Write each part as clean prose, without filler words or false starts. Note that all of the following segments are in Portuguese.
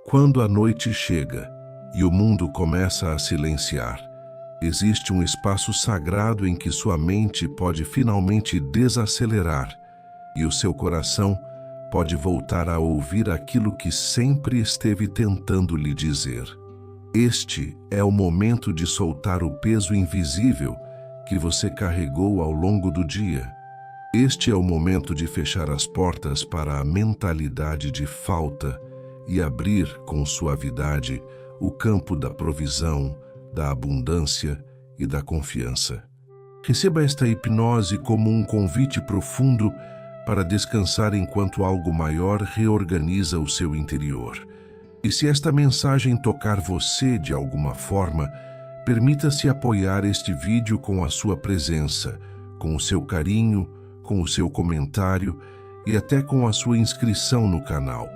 Quando a noite chega e o mundo começa a silenciar, existe um espaço sagrado em que sua mente pode finalmente desacelerar e o seu coração pode voltar a ouvir aquilo que sempre esteve tentando lhe dizer. Este é o momento de soltar o peso invisível que você carregou ao longo do dia. Este é o momento de fechar as portas para a mentalidade de falta e abrir com suavidade o campo da provisão, da abundância e da confiança. Receba esta hipnose como um convite profundo para descansar enquanto algo maior reorganiza o seu interior. E se esta mensagem tocar você de alguma forma, permita-se apoiar este vídeo com a sua presença, com o seu carinho, com o seu comentário e até com a sua inscrição no canal,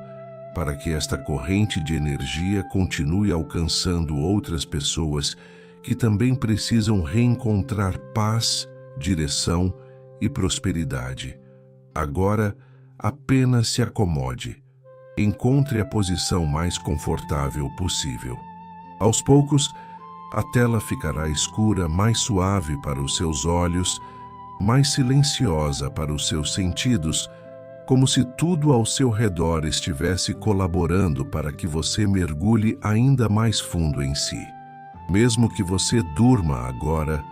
para que esta corrente de energia continue alcançando outras pessoas que também precisam reencontrar paz, direção e prosperidade. Agora, apenas se acomode. Encontre a posição mais confortável possível. Aos poucos, a tela ficará escura, mais suave para os seus olhos, mais silenciosa para os seus sentidos, como se tudo ao seu redor estivesse colaborando para que você mergulhe ainda mais fundo em si. Mesmo que você durma agora,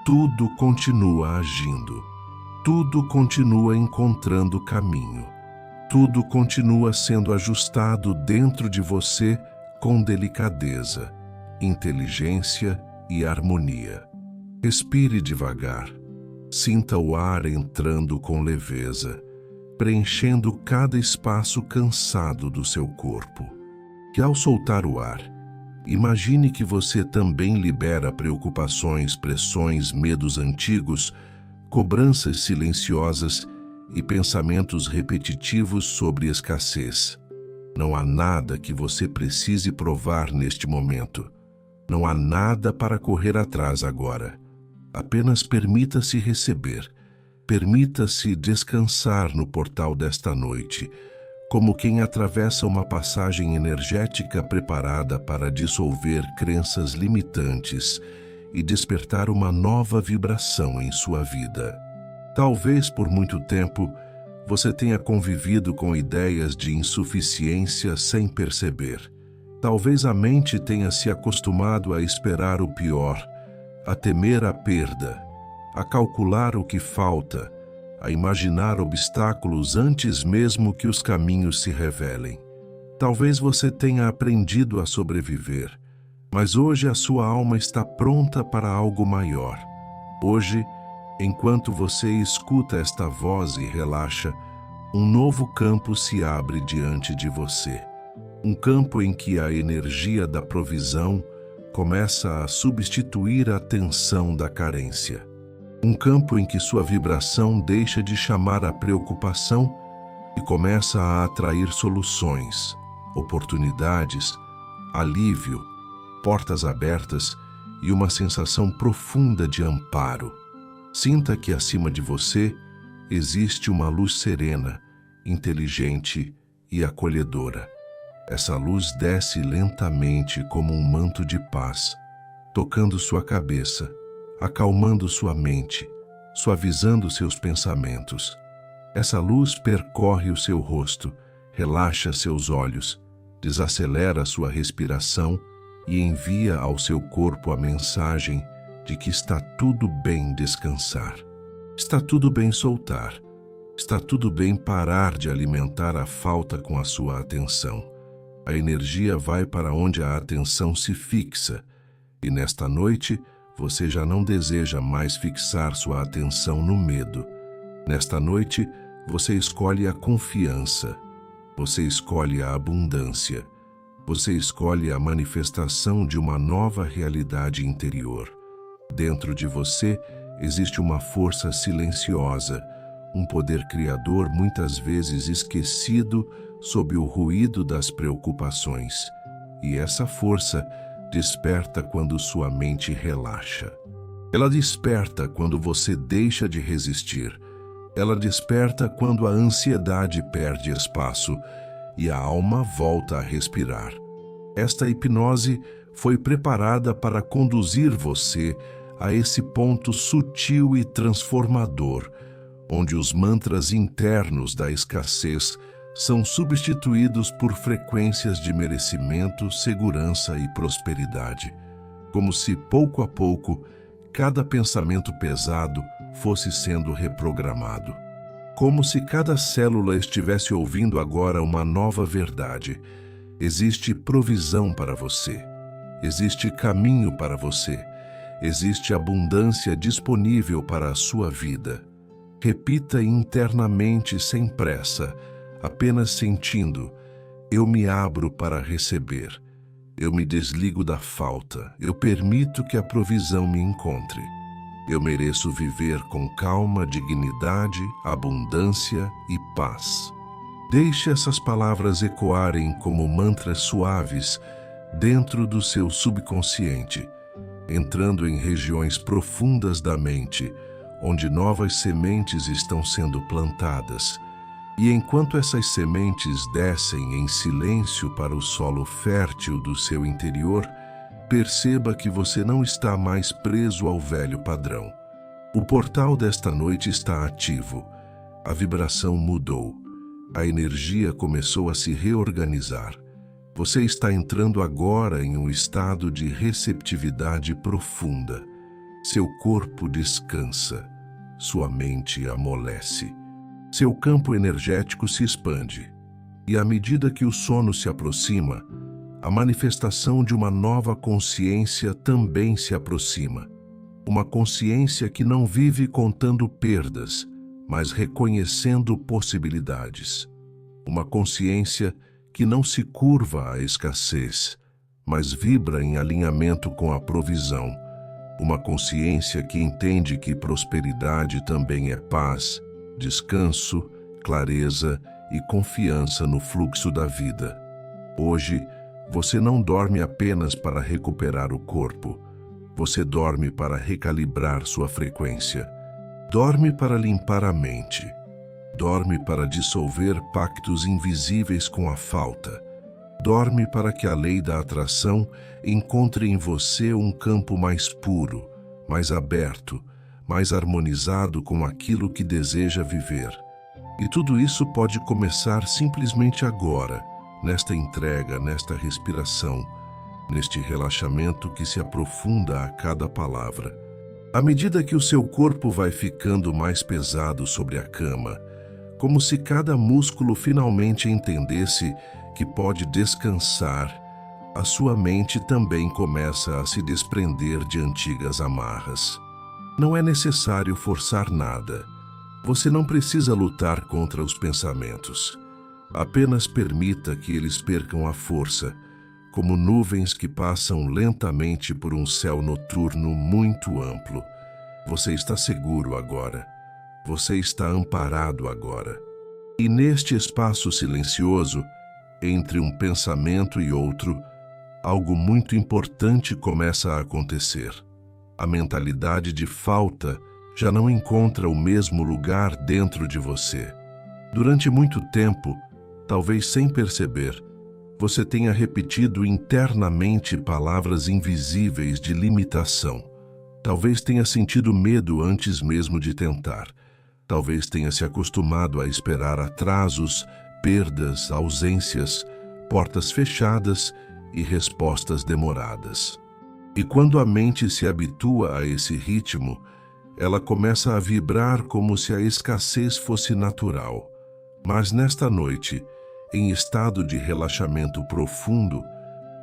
tudo continua agindo. Tudo continua encontrando caminho. Tudo continua sendo ajustado dentro de você com delicadeza, inteligência e harmonia. Respire devagar. Sinta o ar entrando com leveza, preenchendo cada espaço cansado do seu corpo. E ao soltar o ar, imagine que você também libera preocupações, pressões, medos antigos, cobranças silenciosas e pensamentos repetitivos sobre escassez. Não há nada que você precise provar neste momento. Não há nada para correr atrás agora. Apenas permita-se receber. Permita-se descansar no portal desta noite, como quem atravessa uma passagem energética preparada para dissolver crenças limitantes e despertar uma nova vibração em sua vida. Talvez por muito tempo você tenha convivido com ideias de insuficiência sem perceber. Talvez a mente tenha se acostumado a esperar o pior, a temer a perda, a calcular o que falta, a imaginar obstáculos antes mesmo que os caminhos se revelem. Talvez você tenha aprendido a sobreviver, mas hoje a sua alma está pronta para algo maior. Hoje, enquanto você escuta esta voz e relaxa, um novo campo se abre diante de você. Um campo em que a energia da provisão começa a substituir a tensão da carência. Um campo em que sua vibração deixa de chamar a preocupação e começa a atrair soluções, oportunidades, alívio, portas abertas e uma sensação profunda de amparo. Sinta que acima de você existe uma luz serena, inteligente e acolhedora. Essa luz desce lentamente como um manto de paz, tocando sua cabeça, acalmando sua mente, suavizando seus pensamentos. Essa luz percorre o seu rosto, relaxa seus olhos, desacelera sua respiração e envia ao seu corpo a mensagem de que está tudo bem descansar. Está tudo bem soltar. Está tudo bem parar de alimentar a falta com a sua atenção. A energia vai para onde a atenção se fixa, e nesta noite você já não deseja mais fixar sua atenção no medo. Nesta noite você escolhe a confiança, você escolhe a abundância, você escolhe a manifestação de uma nova realidade interior. Dentro de você existe uma força silenciosa, um poder criador muitas vezes esquecido sob o ruído das preocupações. E essa força desperta quando sua mente relaxa. Ela desperta quando você deixa de resistir. Ela desperta quando a ansiedade perde espaço. e a alma volta a respirar. Esta hipnose foi preparada para conduzir você a esse ponto sutil e transformador, onde os mantras internos da escassez são substituídos por frequências de merecimento, segurança e prosperidade, como se pouco a pouco cada pensamento pesado fosse sendo reprogramado. Como se cada célula estivesse ouvindo agora uma nova verdade. Existe provisão para você. Existe caminho para você. Existe abundância disponível para a sua vida. Repita internamente sem pressa, apenas sentindo: eu me abro para receber. Eu me desligo da falta. Eu permito que a provisão me encontre. Eu mereço viver com calma, dignidade, abundância e paz. Deixe essas palavras ecoarem como mantras suaves dentro do seu subconsciente, entrando em regiões profundas da mente, onde novas sementes estão sendo plantadas. E enquanto essas sementes descem em silêncio para o solo fértil do seu interior, perceba que você não está mais preso ao velho padrão. O portal desta noite está ativo. A vibração mudou. A energia começou a se reorganizar. Você está entrando agora em um estado de receptividade profunda. Seu corpo descansa. Sua mente amolece. Seu campo energético se expande. E à medida que o sono se aproxima, a manifestação de uma nova consciência também se aproxima. Uma consciência que não vive contando perdas, mas reconhecendo possibilidades. Uma consciência que não se curva à escassez, mas vibra em alinhamento com a provisão. Uma consciência que entende que prosperidade também é paz, descanso, clareza e confiança no fluxo da vida. Hoje, você não dorme apenas para recuperar o corpo. Você dorme para recalibrar sua frequência. Dorme para limpar a mente. Dorme para dissolver pactos invisíveis com a falta. Dorme para que a lei da atração encontre em você um campo mais puro, mais aberto, mais harmonizado com aquilo que deseja viver. E tudo isso pode começar simplesmente agora, nesta entrega, nesta respiração, neste relaxamento que se aprofunda a cada palavra. À medida que o seu corpo vai ficando mais pesado sobre a cama, como se cada músculo finalmente entendesse que pode descansar, a sua mente também começa a se desprender de antigas amarras. Não é necessário forçar nada. Você não precisa lutar contra os pensamentos. Apenas permita que eles percam a força, como nuvens que passam lentamente por um céu noturno muito amplo. Você está seguro agora. Você está amparado agora. E neste espaço silencioso, entre um pensamento e outro, algo muito importante começa a acontecer. A mentalidade de falta já não encontra o mesmo lugar dentro de você. Durante muito tempo, talvez sem perceber, você tenha repetido internamente palavras invisíveis de limitação. Talvez tenha sentido medo antes mesmo de tentar. Talvez tenha se acostumado a esperar atrasos, perdas, ausências, portas fechadas e respostas demoradas. E quando a mente se habitua a esse ritmo, ela começa a vibrar como se a escassez fosse natural. Mas nesta noite, em estado de relaxamento profundo,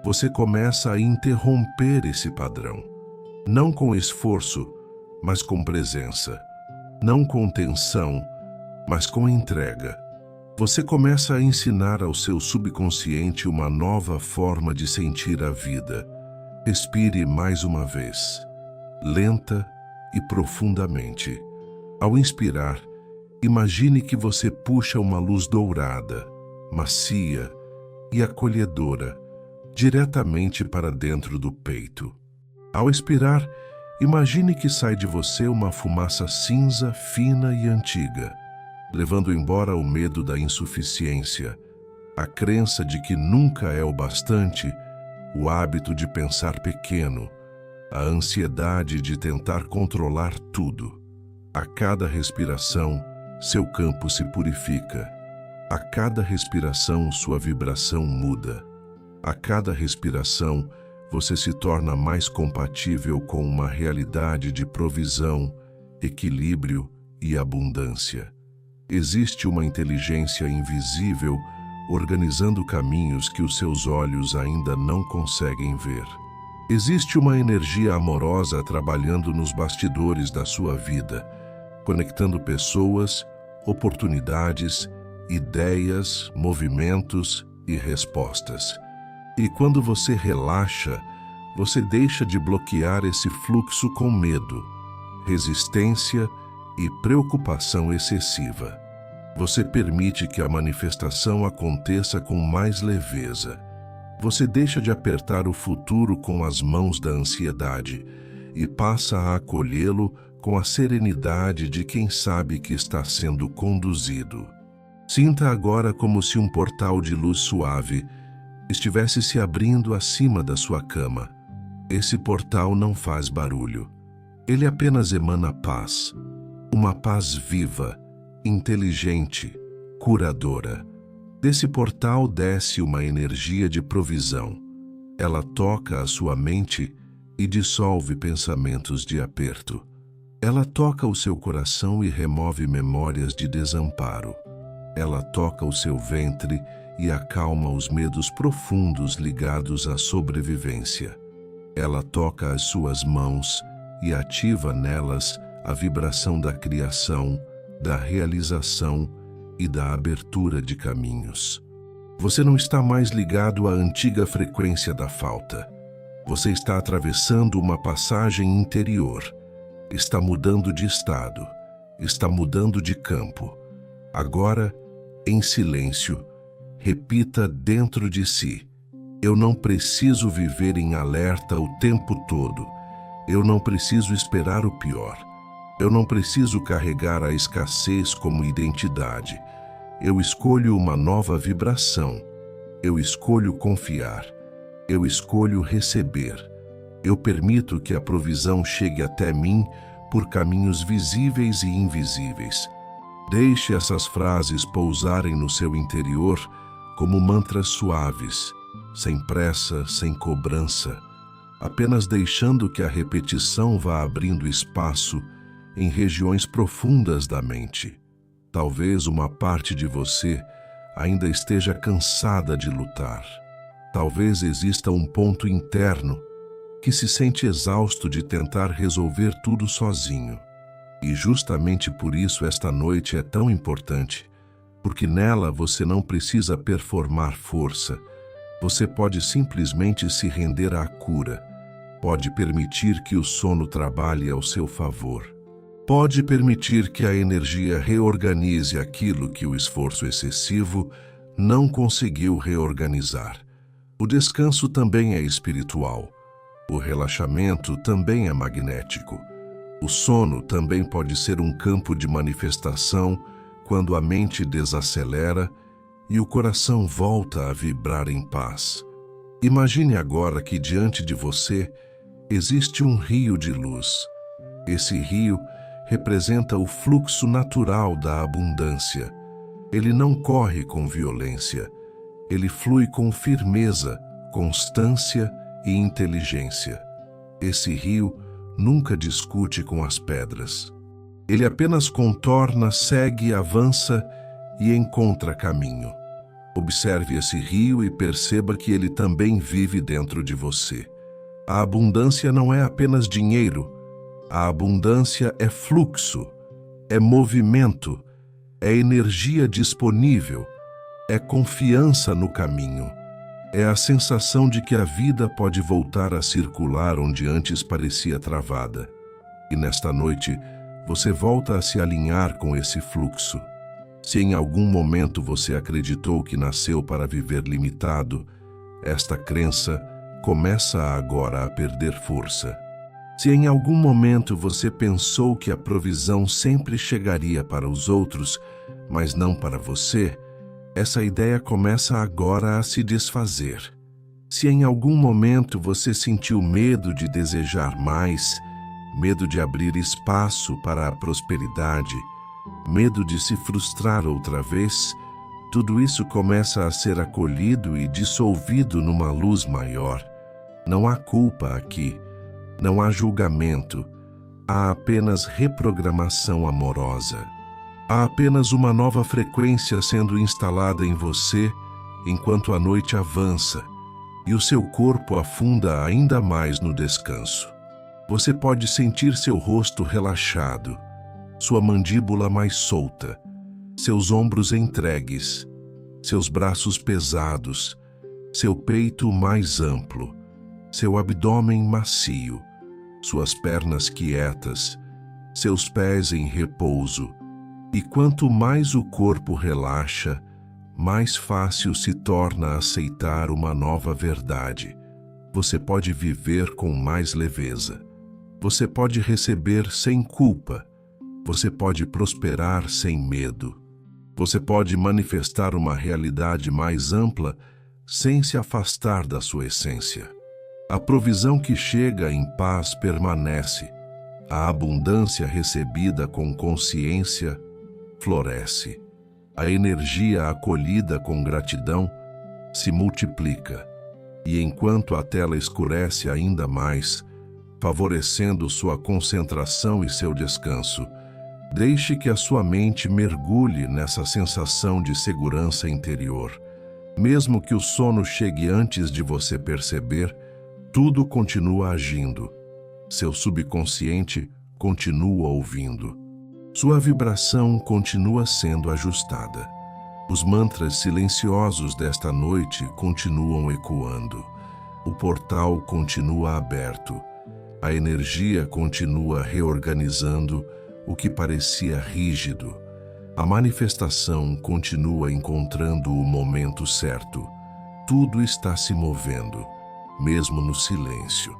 você começa a interromper esse padrão. Não com esforço, mas com presença. Não com tensão, mas com entrega. Você começa a ensinar ao seu subconsciente uma nova forma de sentir a vida. Respire mais uma vez, lenta e profundamente. Ao inspirar, imagine que você puxa uma luz dourada, macia e acolhedora, diretamente para dentro do peito. Ao expirar, imagine que sai de você uma fumaça cinza, fina e antiga, levando embora o medo da insuficiência, A crença de que nunca é o bastante, o hábito de pensar pequeno, a ansiedade de tentar controlar tudo. A cada respiração, seu campo se purifica. A cada respiração, sua vibração muda. A cada respiração, você se torna mais compatível com uma realidade de provisão, equilíbrio e abundância. Existe uma inteligência invisível organizando caminhos que os seus olhos ainda não conseguem ver. Existe uma energia amorosa trabalhando nos bastidores da sua vida, conectando pessoas, oportunidades, ideias, movimentos e respostas. E quando você relaxa, você deixa de bloquear esse fluxo com medo, resistência e preocupação excessiva. Você permite que a manifestação aconteça com mais leveza. Você deixa de apertar o futuro com as mãos da ansiedade e passa a acolhê-lo com a serenidade de quem sabe que está sendo conduzido. Sinta agora como se um portal de luz suave estivesse se abrindo acima da sua cama. Esse portal não faz barulho. Ele apenas emana paz. Uma paz viva, inteligente, curadora. Desse portal desce uma energia de provisão. Ela toca a sua mente e dissolve pensamentos de aperto. Ela toca o seu coração e remove memórias de desamparo. Ela toca o seu ventre e acalma os medos profundos ligados à sobrevivência. Ela toca as suas mãos e ativa nelas a vibração da criação, da realização e da abertura de caminhos. Você não está mais ligado à antiga frequência da falta. Você está atravessando uma passagem interior. Está mudando de estado. Está mudando de campo. Agora, em silêncio, repita dentro de si: eu não preciso viver em alerta o tempo todo. Eu não preciso esperar o pior. Eu não preciso carregar a escassez como identidade. Eu escolho uma nova vibração. Eu escolho confiar. Eu escolho receber. Eu permito que a provisão chegue até mim por caminhos visíveis e invisíveis. Deixe essas frases pousarem no seu interior como mantras suaves, sem pressa, sem cobrança, apenas deixando que a repetição vá abrindo espaço em regiões profundas da mente. Talvez uma parte de você ainda esteja cansada de lutar. Talvez exista um ponto interno que se sente exausto de tentar resolver tudo sozinho. E justamente por isso esta noite é tão importante, porque nela você não precisa performar força. Você pode simplesmente se render à cura. Pode permitir que o sono trabalhe ao seu favor. Pode permitir que a energia reorganize aquilo que o esforço excessivo não conseguiu reorganizar. O descanso também é espiritual. O relaxamento também é magnético. O sono também pode ser um campo de manifestação quando a mente desacelera e o coração volta a vibrar em paz. Imagine agora que diante de você existe um rio de luz. Esse rio representa o fluxo natural da abundância. Ele não corre com violência. Ele flui com firmeza, constância e inteligência. Esse rio nunca discute com as pedras. Ele apenas contorna, segue, avança e encontra caminho. Observe esse rio e perceba que ele também vive dentro de você. A abundância não é apenas dinheiro. A abundância é fluxo, é movimento, é energia disponível, é confiança no caminho. É a sensação de que a vida pode voltar a circular onde antes parecia travada. E nesta noite, você volta a se alinhar com esse fluxo. Se em algum momento você acreditou que nasceu para viver limitado, esta crença começa agora a perder força. Se em algum momento você pensou que a provisão sempre chegaria para os outros, mas não para você, Essa ideia começa agora a se desfazer. Se em algum momento você sentiu medo de desejar mais, medo de abrir espaço para a prosperidade, medo de se frustrar outra vez, tudo isso começa a ser acolhido e dissolvido numa luz maior. Não há culpa aqui, não há julgamento, há apenas reprogramação amorosa. Há apenas uma nova frequência sendo instalada em você enquanto a noite avança e o seu corpo afunda ainda mais no descanso. Você pode sentir seu rosto relaxado, sua mandíbula mais solta, seus ombros entregues, seus braços pesados, seu peito mais amplo, seu abdômen macio, suas pernas quietas, seus pés em repouso. E quanto mais o corpo relaxa, mais fácil se torna aceitar uma nova verdade. Você pode viver com mais leveza. Você pode receber sem culpa. Você pode prosperar sem medo. Você pode manifestar uma realidade mais ampla sem se afastar da sua essência. A provisão que chega em paz permanece. A abundância recebida com consciência floresce. A energia acolhida com gratidão se multiplica. E enquanto a tela escurece ainda mais, favorecendo sua concentração e seu descanso, deixe que a sua mente mergulhe nessa sensação de segurança interior. Mesmo que o sono chegue antes de você perceber, tudo continua agindo. Seu subconsciente continua ouvindo. Sua vibração continua sendo ajustada. Os mantras silenciosos desta noite continuam ecoando. O portal continua aberto. A energia continua reorganizando o que parecia rígido. A manifestação continua encontrando o momento certo. Tudo está se movendo, mesmo no silêncio.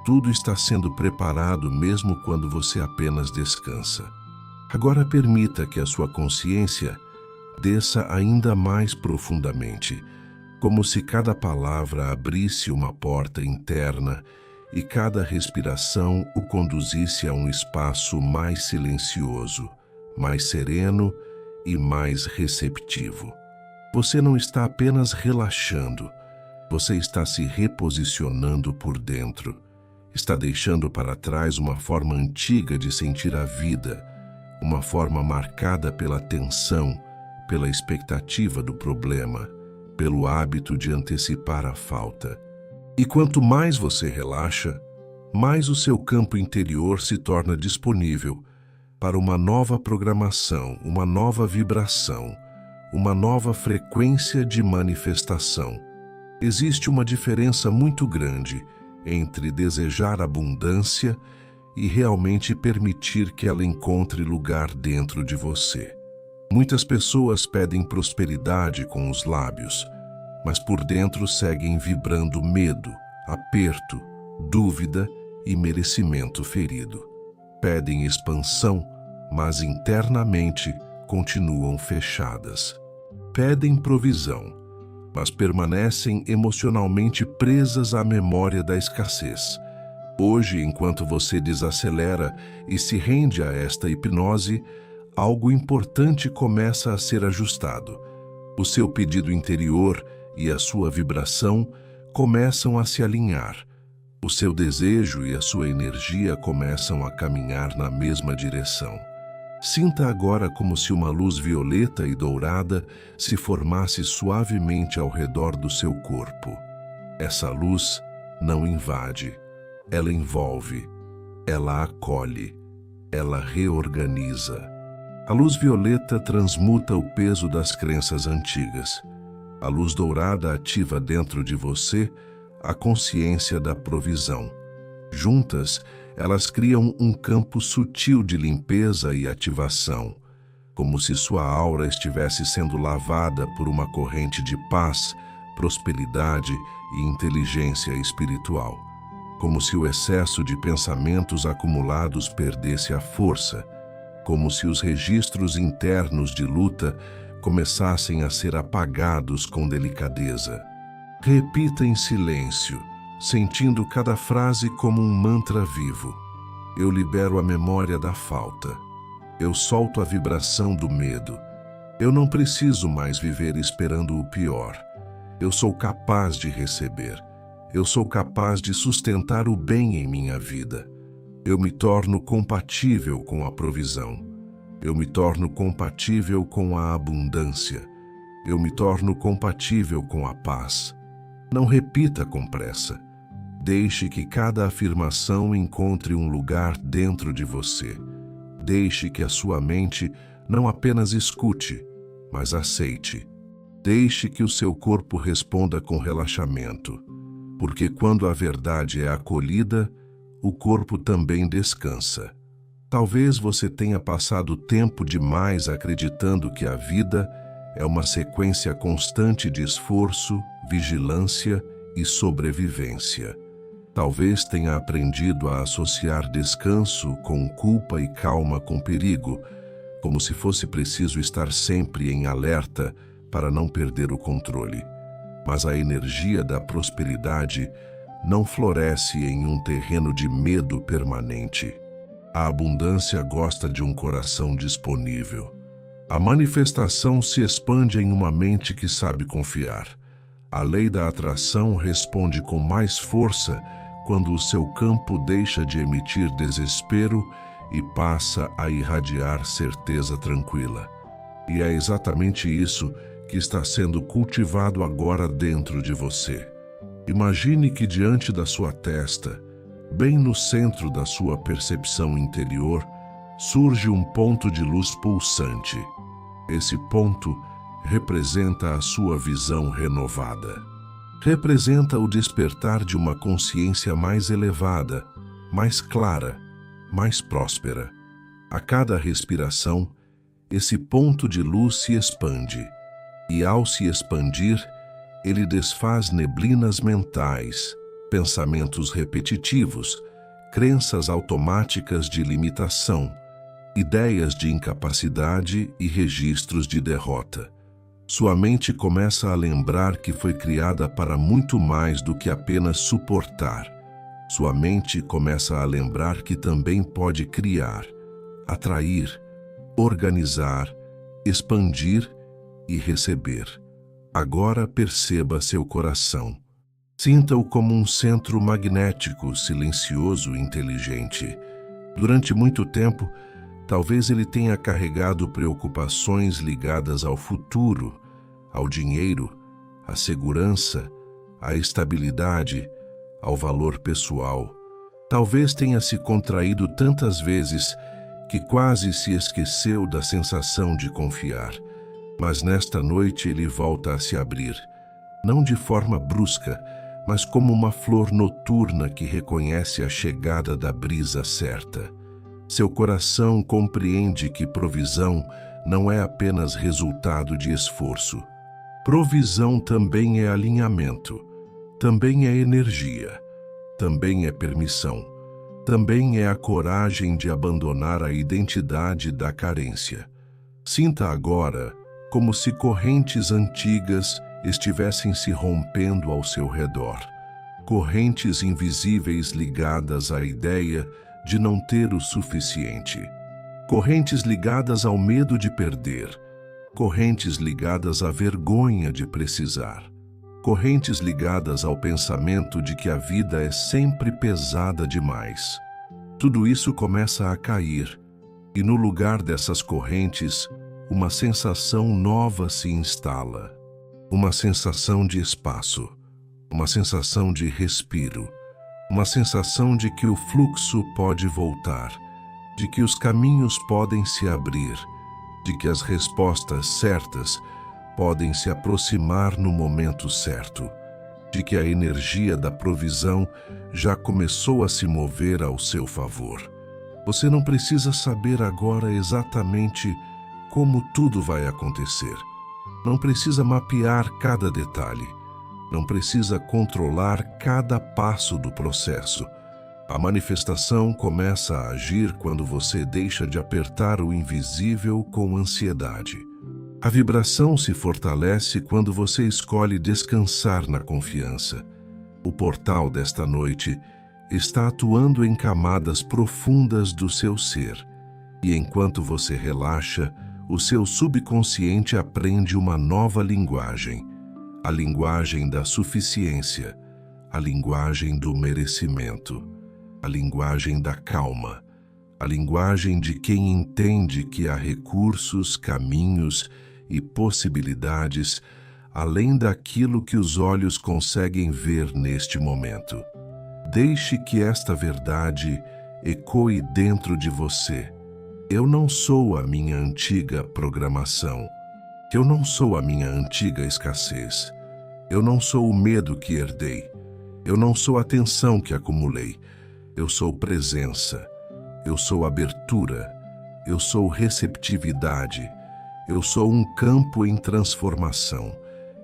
Tudo está sendo preparado mesmo quando você apenas descansa. Agora permita que a sua consciência desça ainda mais profundamente, como se cada palavra abrisse uma porta interna e cada respiração o conduzisse a um espaço mais silencioso, mais sereno e mais receptivo. Você não está apenas relaxando, você está se reposicionando por dentro. Está deixando para trás uma forma antiga de sentir a vida, uma forma marcada pela tensão, pela expectativa do problema, pelo hábito de antecipar a falta. E quanto mais você relaxa, mais o seu campo interior se torna disponível para uma nova programação, uma nova vibração, uma nova frequência de manifestação. Existe uma diferença muito grande entre desejar abundância e realmente permitir que ela encontre lugar dentro de você. Muitas pessoas pedem prosperidade com os lábios, mas por dentro seguem vibrando medo, aperto, dúvida e merecimento ferido. Pedem expansão, mas internamente continuam fechadas. Pedem provisão, mas permanecem emocionalmente presas à memória da escassez. Hoje, enquanto você desacelera e se rende a esta hipnose, algo importante começa a ser ajustado. O seu pedido interior e a sua vibração começam a se alinhar. O seu desejo e a sua energia começam a caminhar na mesma direção. Sinta agora como se uma luz violeta e dourada se formasse suavemente ao redor do seu corpo. Essa luz não invade. Ela envolve, ela acolhe, ela reorganiza. A luz violeta transmuta o peso das crenças antigas. A luz dourada ativa dentro de você a consciência da provisão. Juntas, elas criam um campo sutil de limpeza e ativação, como se sua aura estivesse sendo lavada por uma corrente de paz, prosperidade e inteligência espiritual. Como se o excesso de pensamentos acumulados perdesse a força, como se os registros internos de luta começassem a ser apagados com delicadeza. Repita em silêncio, sentindo cada frase como um mantra vivo. Eu libero a memória da falta. Eu solto a vibração do medo. Eu não preciso mais viver esperando o pior. Eu sou capaz de receber. Eu sou capaz de sustentar o bem em minha vida. Eu me torno compatível com a provisão. Eu me torno compatível com a abundância. Eu me torno compatível com a paz. Não repita com pressa. Deixe que cada afirmação encontre um lugar dentro de você. Deixe que a sua mente não apenas escute, mas aceite. Deixe que o seu corpo responda com relaxamento, porque quando a verdade é acolhida, o corpo também descansa. Talvez você tenha passado tempo demais acreditando que a vida é uma sequência constante de esforço, vigilância e sobrevivência. Talvez tenha aprendido a associar descanso com culpa e calma com perigo, como se fosse preciso estar sempre em alerta para não perder o controle. Mas a energia da prosperidade não floresce em um terreno de medo permanente. A abundância gosta de um coração disponível. A manifestação se expande em uma mente que sabe confiar. A lei da atração responde com mais força quando o seu campo deixa de emitir desespero e passa a irradiar certeza tranquila. E é exatamente isso que está sendo cultivado agora dentro de você. Imagine que diante da sua testa, bem no centro da sua percepção interior, surge um ponto de luz pulsante. Esse ponto representa a sua visão renovada. Representa o despertar de uma consciência mais elevada, mais clara, mais próspera. A cada respiração, esse ponto de luz se expande, e ao se expandir, ele desfaz neblinas mentais, pensamentos repetitivos, crenças automáticas de limitação, ideias de incapacidade e registros de derrota. Sua mente começa a lembrar que foi criada para muito mais do que apenas suportar. Sua mente começa a lembrar que também pode criar, atrair, organizar, expandir e receber. Agora perceba seu coração. Sinta-o como um centro magnético, silencioso e inteligente. Durante muito tempo, talvez ele tenha carregado preocupações ligadas ao futuro, ao dinheiro, à segurança, à estabilidade, ao valor pessoal. Talvez tenha se contraído tantas vezes que quase se esqueceu da sensação de confiar. Mas nesta noite ele volta a se abrir, não de forma brusca, mas como uma flor noturna que reconhece a chegada da brisa certa. Seu coração compreende que provisão não é apenas resultado de esforço. Provisão também é alinhamento, também é energia, também é permissão, também é a coragem de abandonar a identidade da carência. Sinta agora como se correntes antigas estivessem se rompendo ao seu redor. Correntes invisíveis ligadas à ideia de não ter o suficiente. Correntes ligadas ao medo de perder. Correntes ligadas à vergonha de precisar. Correntes ligadas ao pensamento de que a vida é sempre pesada demais. Tudo isso começa a cair, e no lugar dessas correntes, uma sensação nova se instala. Uma sensação de espaço, uma sensação de respiro, uma sensação de que o fluxo pode voltar, de que os caminhos podem se abrir, de que as respostas certas podem se aproximar no momento certo, de que a energia da provisão já começou a se mover ao seu favor. Você não precisa saber agora exatamente como tudo vai acontecer. Não precisa mapear cada detalhe. Não precisa controlar cada passo do processo. A manifestação começa a agir quando você deixa de apertar o invisível com ansiedade. A vibração se fortalece quando você escolhe descansar na confiança. O portal desta noite está atuando em camadas profundas do seu ser, e enquanto você relaxa, o seu subconsciente aprende uma nova linguagem, a linguagem da suficiência, a linguagem do merecimento, a linguagem da calma, a linguagem de quem entende que há recursos, caminhos e possibilidades além daquilo que os olhos conseguem ver neste momento. Deixe que esta verdade ecoe dentro de você. Eu não sou a minha antiga programação. Eu não sou a minha antiga escassez. Eu não sou o medo que herdei. Eu não sou a tensão que acumulei. Eu sou presença. Eu sou abertura. Eu sou receptividade. Eu sou um campo em transformação.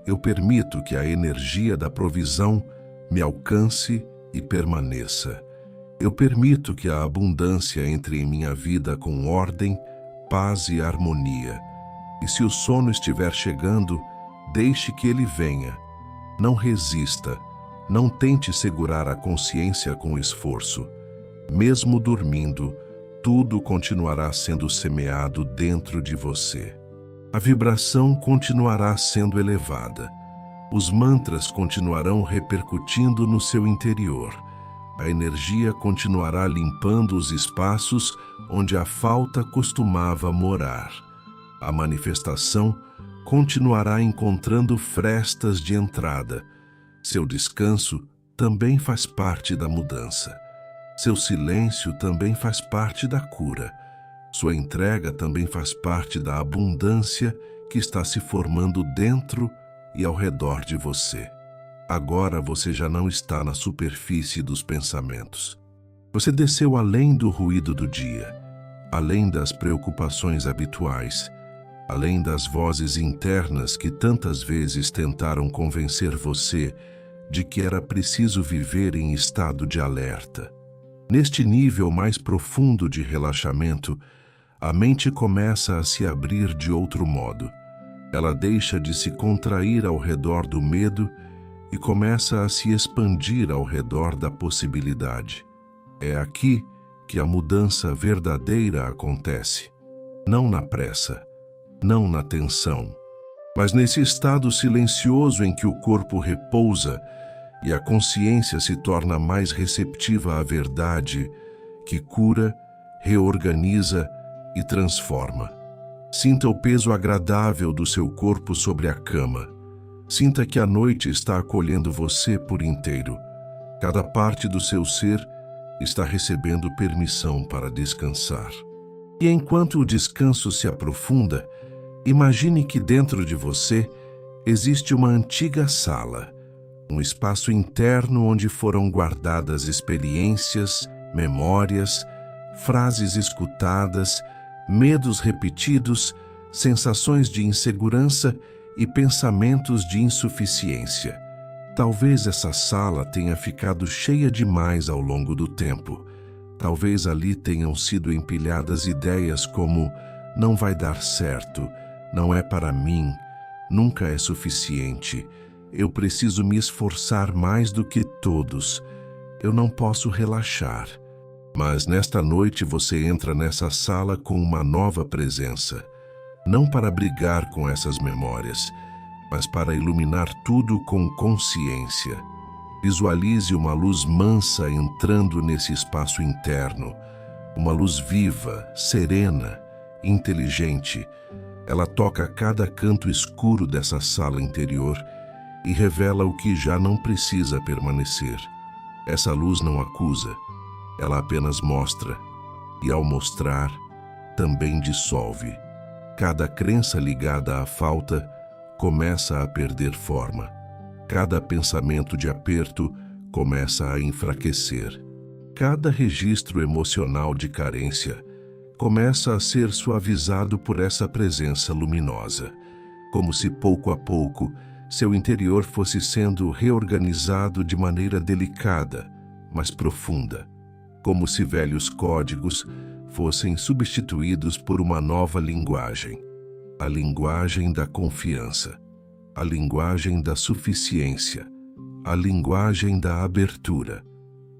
Eu permito que a energia da provisão me alcance e permaneça. Eu permito que a abundância entre em minha vida com ordem, paz e harmonia. E se o sono estiver chegando, deixe que ele venha. Não resista. Não tente segurar a consciência com esforço. Mesmo dormindo, tudo continuará sendo semeado dentro de você. A vibração continuará sendo elevada. Os mantras continuarão repercutindo no seu interior. A energia continuará limpando os espaços onde a falta costumava morar. A manifestação continuará encontrando frestas de entrada. Seu descanso também faz parte da mudança. Seu silêncio também faz parte da cura. Sua entrega também faz parte da abundância que está se formando dentro e ao redor de você. Agora você já não está na superfície dos pensamentos. Você desceu além do ruído do dia, além das preocupações habituais, além das vozes internas que tantas vezes tentaram convencer você de que era preciso viver em estado de alerta. Neste nível mais profundo de relaxamento, a mente começa a se abrir de outro modo. Ela deixa de se contrair ao redor do medo e começa a se expandir ao redor da possibilidade. É aqui que a mudança verdadeira acontece. Não na pressa, não na tensão, mas nesse estado silencioso em que o corpo repousa e a consciência se torna mais receptiva à verdade que cura, reorganiza e transforma. Sinta o peso agradável do seu corpo sobre a cama. Sinta que a noite está acolhendo você por inteiro. Cada parte do seu ser está recebendo permissão para descansar. E enquanto o descanso se aprofunda, imagine que dentro de você existe uma antiga sala, um espaço interno onde foram guardadas experiências, memórias, frases escutadas, medos repetidos, sensações de insegurança e pensamentos de insuficiência. Talvez essa sala tenha ficado cheia demais ao longo do tempo. Talvez ali tenham sido empilhadas ideias como não vai dar certo, não é para mim, nunca é suficiente, eu preciso me esforçar mais do que todos, eu não posso relaxar. Mas nesta noite você entra nessa sala com uma nova presença, não para brigar com essas memórias, mas para iluminar tudo com consciência. Visualize uma luz mansa entrando nesse espaço interno, uma luz viva, serena, inteligente. Ela toca cada canto escuro dessa sala interior e revela o que já não precisa permanecer. Essa luz não acusa, ela apenas mostra, e ao mostrar, também dissolve. Cada crença ligada à falta começa a perder forma. Cada pensamento de aperto começa a enfraquecer. Cada registro emocional de carência começa a ser suavizado por essa presença luminosa, como se pouco a pouco seu interior fosse sendo reorganizado de maneira delicada, mas profunda, como se velhos códigos fossem substituídos por uma nova linguagem. a linguagem da confiança, a linguagem da suficiência, a linguagem da abertura.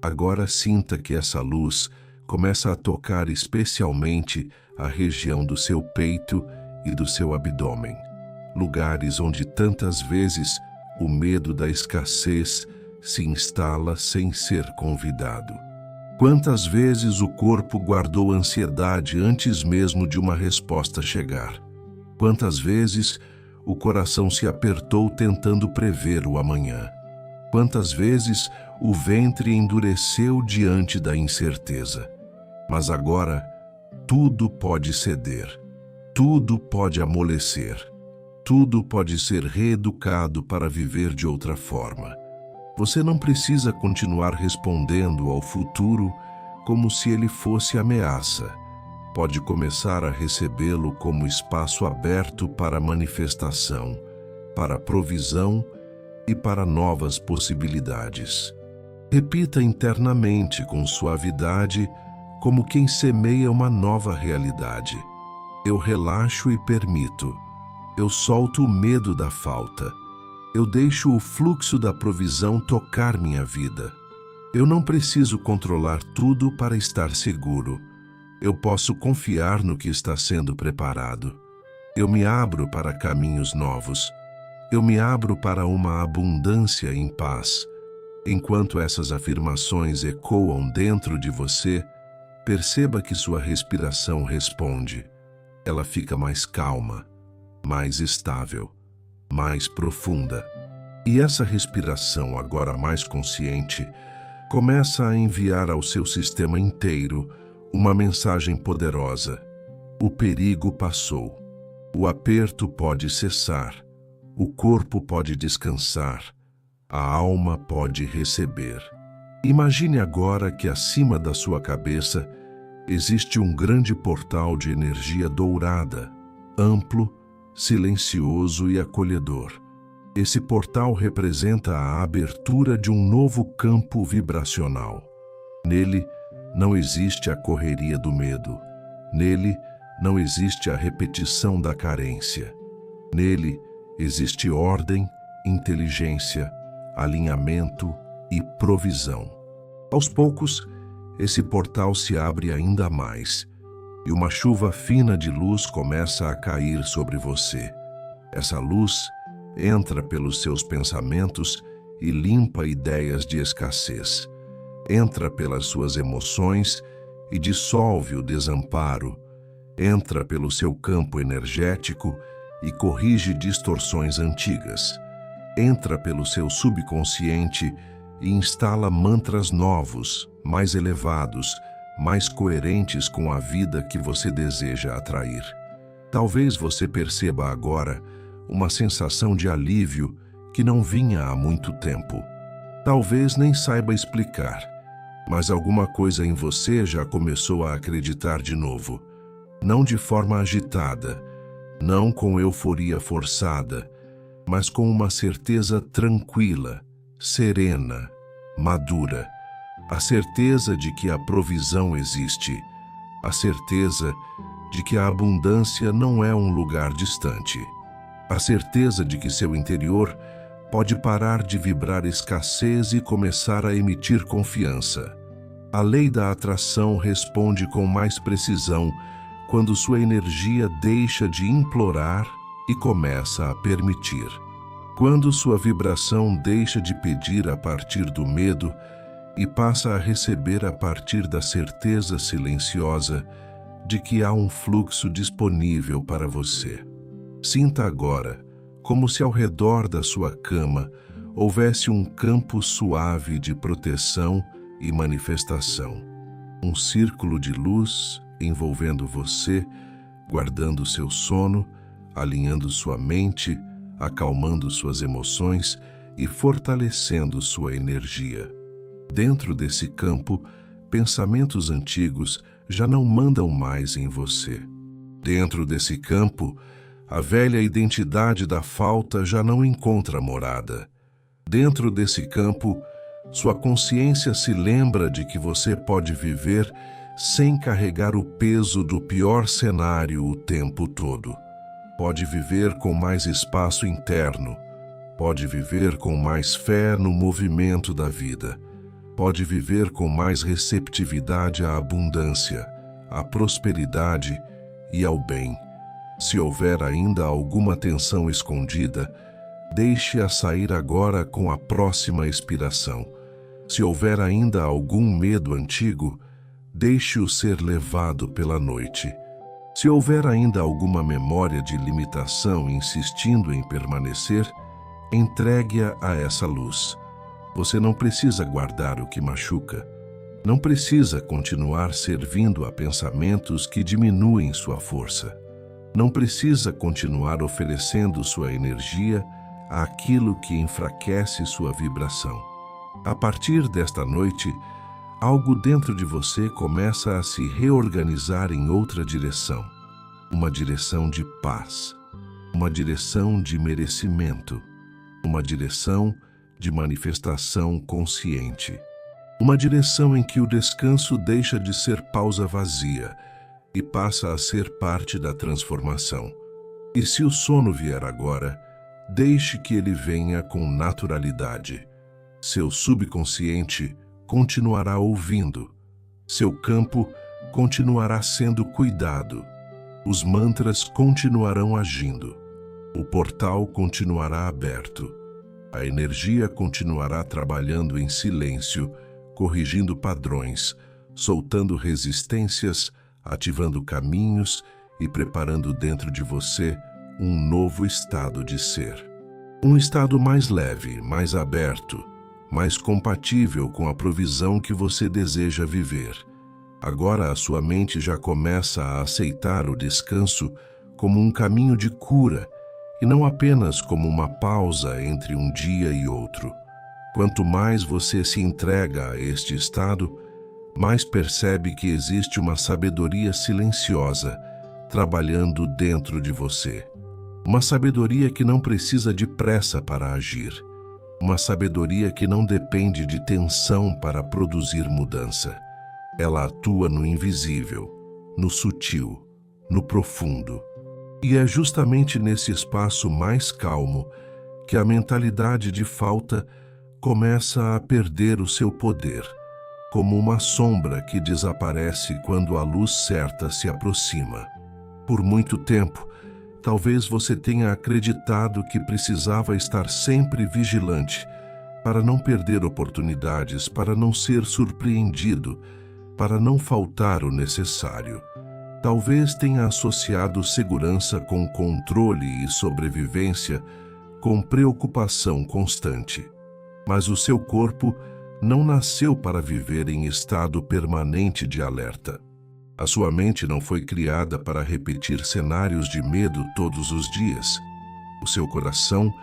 Agora sinta que essa luz começa a tocar especialmente a região do seu peito e do seu abdômen, lugares onde tantas vezes o medo da escassez se instala sem ser convidado. Quantas vezes o corpo guardou ansiedade antes mesmo de uma resposta chegar? Quantas vezes o coração se apertou tentando prever o amanhã? Quantas vezes o ventre endureceu diante da incerteza? Mas agora, tudo pode ceder, tudo pode amolecer, tudo pode ser reeducado para viver de outra forma. Você não precisa continuar respondendo ao futuro como se ele fosse ameaça. Pode começar a recebê-lo como espaço aberto para manifestação, para provisão e para novas possibilidades. Repita internamente com suavidade, como quem semeia uma nova realidade. Eu relaxo e permito. Eu solto o medo da falta. Eu deixo o fluxo da provisão tocar minha vida. Eu não preciso controlar tudo para estar seguro. Eu posso confiar no que está sendo preparado. Eu me abro para caminhos novos. Eu me abro para uma abundância em paz. Enquanto essas afirmações ecoam dentro de você, perceba que sua respiração responde. Ela fica mais calma, mais estável, mais profunda. E essa respiração, agora mais consciente, começa a enviar ao seu sistema inteiro uma mensagem poderosa. O perigo passou. O aperto pode cessar. O corpo pode descansar. A alma pode receber. Imagine agora que acima da sua cabeça existe um grande portal de energia dourada, amplo, silencioso e acolhedor. Esse portal representa a abertura de um novo campo vibracional. Nele não existe a correria do medo. Nele não existe a repetição da carência. Nele existe ordem, inteligência, alinhamento e provisão. Aos poucos, esse portal se abre ainda mais e uma chuva fina de luz começa a cair sobre você. Essa luz entra pelos seus pensamentos e limpa ideias de escassez. Entra pelas suas emoções e dissolve o desamparo. Entra pelo seu campo energético e corrige distorções antigas. Entra pelo seu subconsciente e instala mantras novos, mais elevados, mais coerentes com a vida que você deseja atrair. Talvez você perceba agora uma sensação de alívio que não vinha há muito tempo. Talvez nem saiba explicar, mas alguma coisa em você já começou a acreditar de novo. Não de forma agitada, não com euforia forçada, mas com uma certeza tranquila, serena, madura. A certeza de que a provisão existe, a certeza de que a abundância não é um lugar distante, a certeza de que seu interior pode parar de vibrar escassez e começar a emitir confiança. A lei da atração responde com mais precisão quando sua energia deixa de implorar e começa a permitir. Quando sua vibração deixa de pedir a partir do medo e passa a receber a partir da certeza silenciosa de que há um fluxo disponível para você. Sinta agora como se ao redor da sua cama houvesse um campo suave de proteção e manifestação. Um círculo de luz envolvendo você, guardando seu sono, alinhando sua mente, acalmando suas emoções e fortalecendo sua energia. Dentro desse campo, pensamentos antigos já não mandam mais em você. Dentro desse campo, a velha identidade da falta já não encontra morada. Dentro desse campo, sua consciência se lembra de que você pode viver sem carregar o peso do pior cenário o tempo todo. pode viver com mais espaço interno, pode viver com mais fé no movimento da vida, pode viver com mais receptividade à abundância, à prosperidade e ao bem. Se houver ainda alguma tensão escondida, deixe-a sair agora com a próxima expiração. Se houver ainda algum medo antigo, deixe-o ser levado pela noite. Se houver ainda alguma memória de limitação insistindo em permanecer, entregue-a a essa luz. Você não precisa guardar o que machuca. Não precisa continuar servindo a pensamentos que diminuem sua força. Não precisa continuar oferecendo sua energia àquilo que enfraquece sua vibração. A partir desta noite, algo dentro de você começa a se reorganizar em outra direção. Uma direção de paz, uma direção de merecimento, uma direção de manifestação consciente. Uma direção em que o descanso deixa de ser pausa vazia e passa a ser parte da transformação. E se o sono vier agora, deixe que ele venha com naturalidade. Seu subconsciente continuará ouvindo. Seu campo continuará sendo cuidado. Os mantras continuarão agindo. O portal continuará aberto. A energia continuará trabalhando em silêncio, corrigindo padrões, soltando resistências, ativando caminhos e preparando dentro de você um novo estado de ser. Um estado mais leve, mais aberto, mais compatível com a provisão que você deseja viver. Agora a sua mente já começa a aceitar o descanso como um caminho de cura e não apenas como uma pausa entre um dia e outro. Quanto mais você se entrega a este estado, mais percebe que existe uma sabedoria silenciosa trabalhando dentro de você. Uma sabedoria que não precisa de pressa para agir. Uma sabedoria que não depende de tensão para produzir mudança. Ela atua no invisível, no sutil, no profundo. E é justamente nesse espaço mais calmo que a mentalidade de falta começa a perder o seu poder, como uma sombra que desaparece quando a luz certa se aproxima. Por muito tempo, talvez você tenha acreditado que precisava estar sempre vigilante para não perder oportunidades, para não ser surpreendido, para não faltar o necessário. Talvez tenha associado segurança com controle e sobrevivência, com preocupação constante. Mas o seu corpo não nasceu para viver em estado permanente de alerta. A sua mente não foi criada para repetir cenários de medo todos os dias. O seu coração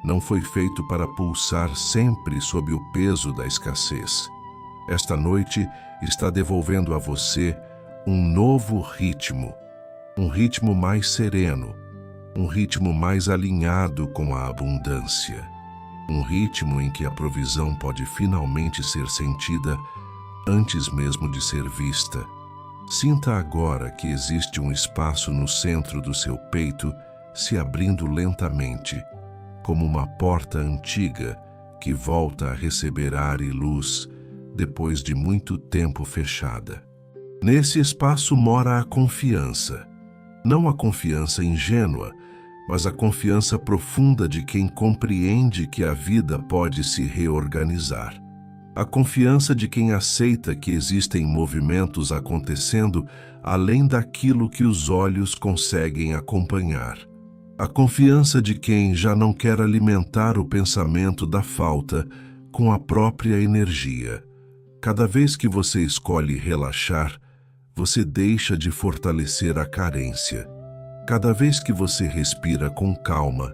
não foi feito para pulsar sempre sob o peso da escassez. Esta noite está devolvendo a você um novo ritmo, um ritmo mais sereno, um ritmo mais alinhado com a abundância, um ritmo em que a provisão pode finalmente ser sentida antes mesmo de ser vista. Sinta agora que existe um espaço no centro do seu peito se abrindo lentamente, como uma porta antiga que volta a receber ar e luz depois de muito tempo fechada. Nesse espaço mora a confiança. Não a confiança ingênua, mas a confiança profunda de quem compreende que a vida pode se reorganizar. A confiança de quem aceita que existem movimentos acontecendo além daquilo que os olhos conseguem acompanhar. A confiança de quem já não quer alimentar o pensamento da falta com a própria energia. Cada vez que você escolhe relaxar, você deixa de fortalecer a carência. Cada vez que você respira com calma,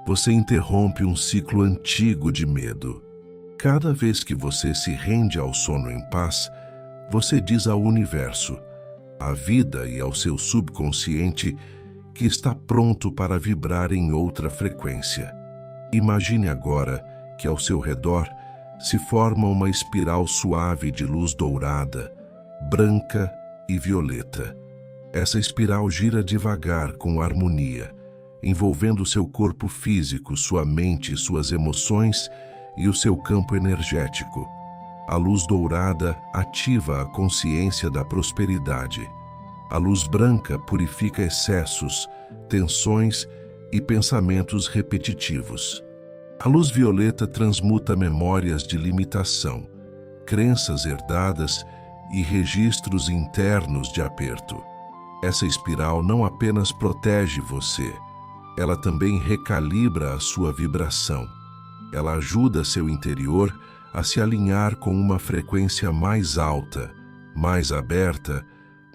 você interrompe um ciclo antigo de medo. Cada vez que você se rende ao sono em paz, você diz ao universo, à vida e ao seu subconsciente que está pronto para vibrar em outra frequência. Imagine agora que ao seu redor se forma uma espiral suave de luz dourada, branca e violeta. Essa espiral gira devagar com harmonia, envolvendo seu corpo físico, sua mente, suas emoções e o seu campo energético. A luz dourada ativa a consciência da prosperidade. A luz branca purifica excessos, tensões e pensamentos repetitivos. A luz violeta transmuta memórias de limitação, crenças herdadas e registros internos de aperto. Essa espiral não apenas protege você, ela também recalibra a sua vibração. Ela ajuda seu interior a se alinhar com uma frequência mais alta, mais aberta,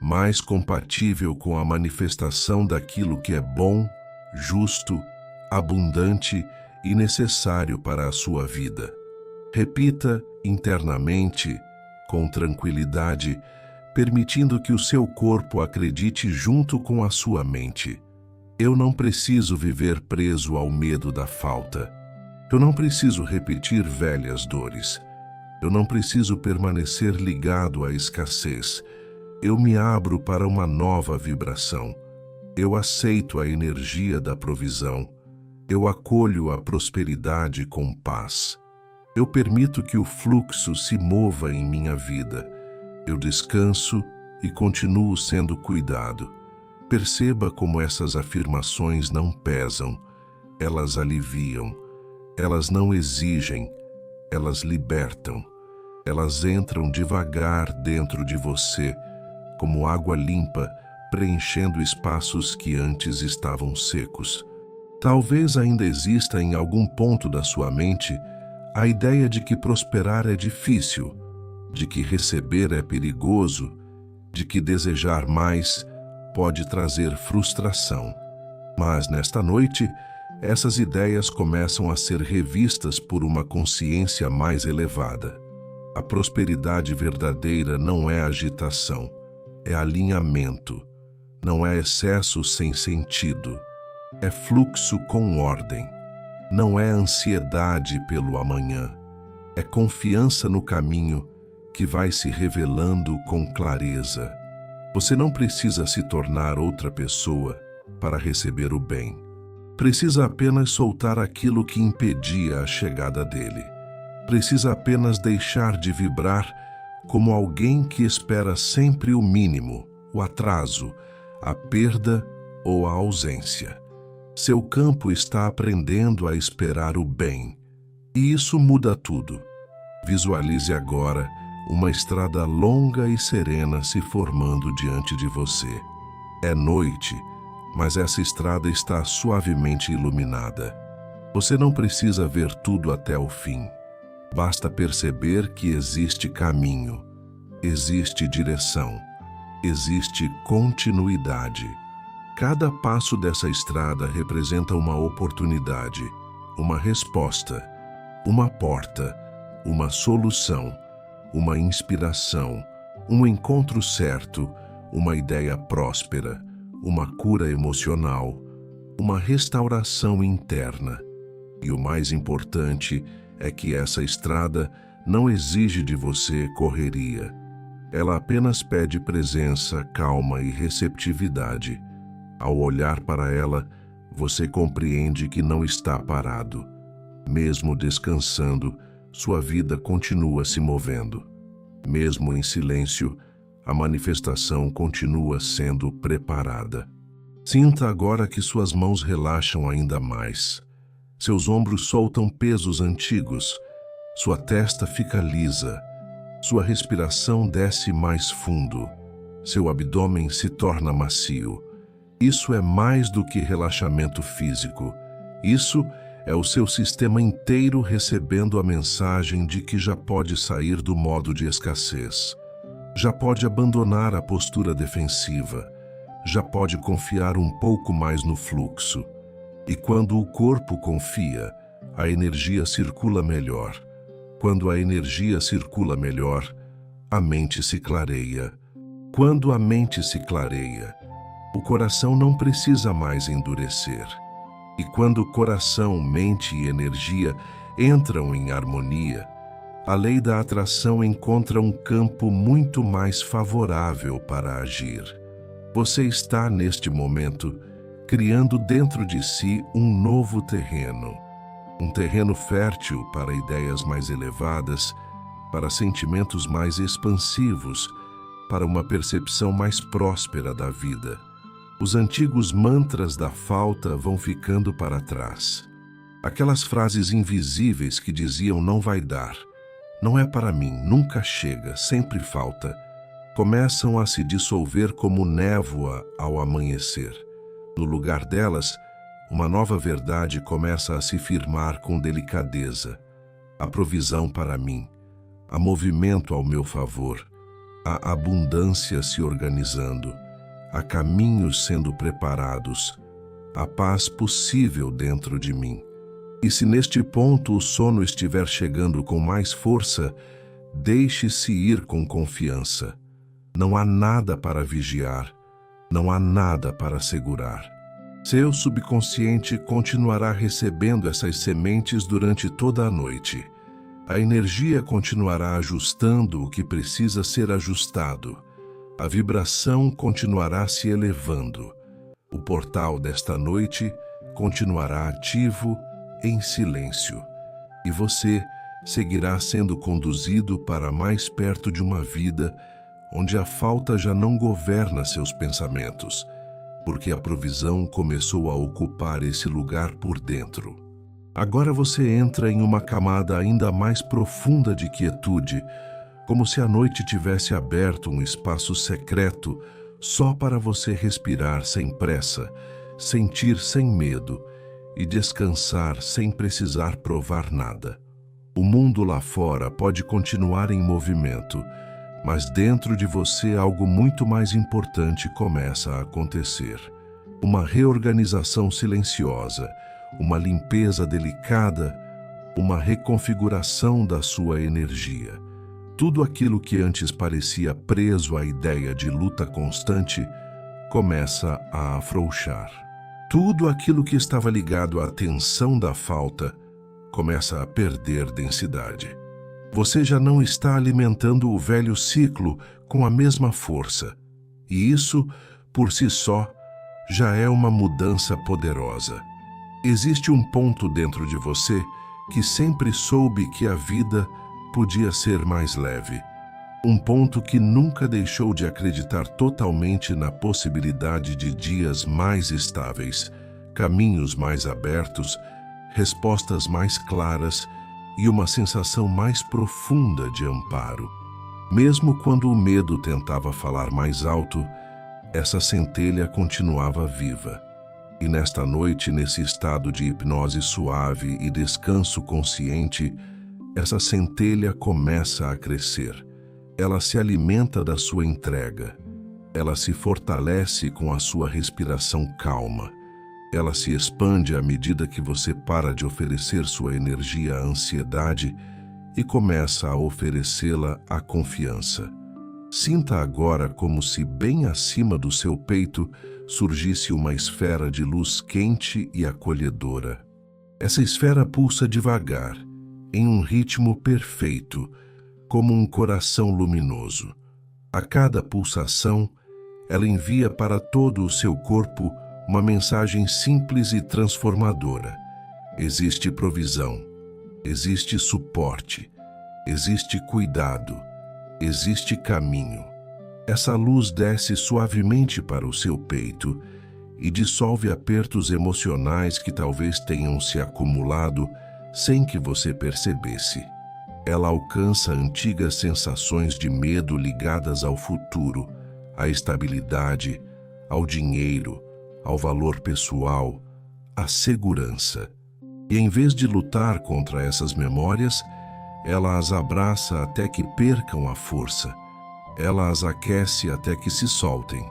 mais compatível com a manifestação daquilo que é bom, justo, abundante e necessário para a sua vida. Repita internamente, com tranquilidade, permitindo que o seu corpo acredite junto com a sua mente. Eu não preciso viver preso ao medo da falta. Eu não preciso repetir velhas dores. Eu não preciso permanecer ligado à escassez. Eu me abro para uma nova vibração. Eu aceito a energia da provisão. Eu acolho a prosperidade com paz. Eu permito que o fluxo se mova em minha vida. Eu descanso e continuo sendo cuidado. Perceba como essas afirmações não pesam. Elas aliviam. Elas não exigem, elas libertam. Elas entram devagar dentro de você, como água limpa, preenchendo espaços que antes estavam secos. Talvez ainda exista em algum ponto da sua mente a ideia de que prosperar é difícil, de que receber é perigoso, de que desejar mais pode trazer frustração. Mas nesta noite, essas ideias começam a ser revistas por uma consciência mais elevada. A prosperidade verdadeira não é agitação, é alinhamento. Não é excesso sem sentido, é fluxo com ordem. Não é ansiedade pelo amanhã, é confiança no caminho que vai se revelando com clareza. Você não precisa se tornar outra pessoa para receber o bem. Precisa apenas soltar aquilo que impedia a chegada dele. Precisa apenas deixar de vibrar como alguém que espera sempre o mínimo, o atraso, a perda ou a ausência. Seu campo está aprendendo a esperar o bem. E isso muda tudo. Visualize agora uma estrada longa e serena se formando diante de você. É noite, mas essa estrada está suavemente iluminada. Você não precisa ver tudo até o fim. Basta perceber que existe caminho, existe direção, existe continuidade. Cada passo dessa estrada representa uma oportunidade, uma resposta, uma porta, uma solução, uma inspiração, um encontro certo, uma ideia próspera, uma cura emocional, uma restauração interna. E o mais importante é que essa estrada não exige de você correria. Ela apenas pede presença, calma e receptividade. Ao olhar para ela, você compreende que não está parado. Mesmo descansando, sua vida continua se movendo. Mesmo em silêncio, a manifestação continua sendo preparada. Sinta agora que suas mãos relaxam ainda mais. Seus ombros soltam pesos antigos. Sua testa fica lisa. Sua respiração desce mais fundo. Seu abdômen se torna macio. Isso é mais do que relaxamento físico. Isso é o seu sistema inteiro recebendo a mensagem de que já pode sair do modo de escassez. Já pode abandonar a postura defensiva. Já pode confiar um pouco mais no fluxo. E quando o corpo confia, a energia circula melhor. Quando a energia circula melhor, a mente se clareia. Quando a mente se clareia, o coração não precisa mais endurecer. E quando coração, mente e energia entram em harmonia, a lei da atração encontra um campo muito mais favorável para agir. Você está, neste momento, criando dentro de si um novo terreno. Um terreno fértil para ideias mais elevadas, para sentimentos mais expansivos, para uma percepção mais próspera da vida. Os antigos mantras da falta vão ficando para trás. Aquelas frases invisíveis que diziam não vai dar, não é para mim, nunca chega, sempre falta, começam a se dissolver como névoa ao amanhecer. No lugar delas, uma nova verdade começa a se firmar com delicadeza. Há provisão para mim, há movimento ao meu favor, há abundância se organizando, há caminhos sendo preparados, há paz possível dentro de mim. E se neste ponto o sono estiver chegando com mais força, deixe-se ir com confiança. Não há nada para vigiar, não há nada para segurar. Seu subconsciente continuará recebendo essas sementes durante toda a noite. A energia continuará ajustando o que precisa ser ajustado. A vibração continuará se elevando. O portal desta noite continuará ativo em silêncio. E você seguirá sendo conduzido para mais perto de uma vida onde a falta já não governa seus pensamentos, porque a provisão começou a ocupar esse lugar por dentro. Agora você entra em uma camada ainda mais profunda de quietude, como se a noite tivesse aberto um espaço secreto só para você respirar sem pressa, sentir sem medo e descansar sem precisar provar nada. O mundo lá fora pode continuar em movimento, mas dentro de você algo muito mais importante começa a acontecer. Uma reorganização silenciosa, uma limpeza delicada, uma reconfiguração da sua energia. Tudo aquilo que antes parecia preso à ideia de luta constante começa a afrouxar. Tudo aquilo que estava ligado à tensão da falta começa a perder densidade. Você já não está alimentando o velho ciclo com a mesma força, e isso, por si só, já é uma mudança poderosa. Existe um ponto dentro de você que sempre soube que a vida podia ser mais leve. Um ponto que nunca deixou de acreditar totalmente na possibilidade de dias mais estáveis, caminhos mais abertos, respostas mais claras e uma sensação mais profunda de amparo. Mesmo quando o medo tentava falar mais alto, essa centelha continuava viva. E nesta noite, nesse estado de hipnose suave e descanso consciente, essa centelha começa a crescer. Ela se alimenta da sua entrega. Ela se fortalece com a sua respiração calma. Ela se expande à medida que você para de oferecer sua energia à ansiedade e começa a oferecê-la à confiança. Sinta agora como se bem acima do seu peito surgisse uma esfera de luz quente e acolhedora. Essa esfera pulsa devagar, em um ritmo perfeito, como um coração luminoso. A cada pulsação, ela envia para todo o seu corpo uma mensagem simples e transformadora. Existe provisão, existe suporte, existe cuidado, existe caminho. Essa luz desce suavemente para o seu peito e dissolve apertos emocionais que talvez tenham se acumulado sem que você percebesse. Ela alcança antigas sensações de medo ligadas ao futuro, à estabilidade, ao dinheiro, ao valor pessoal, à segurança. E em vez de lutar contra essas memórias, ela as abraça até que percam a força. Ela as aquece até que se soltem.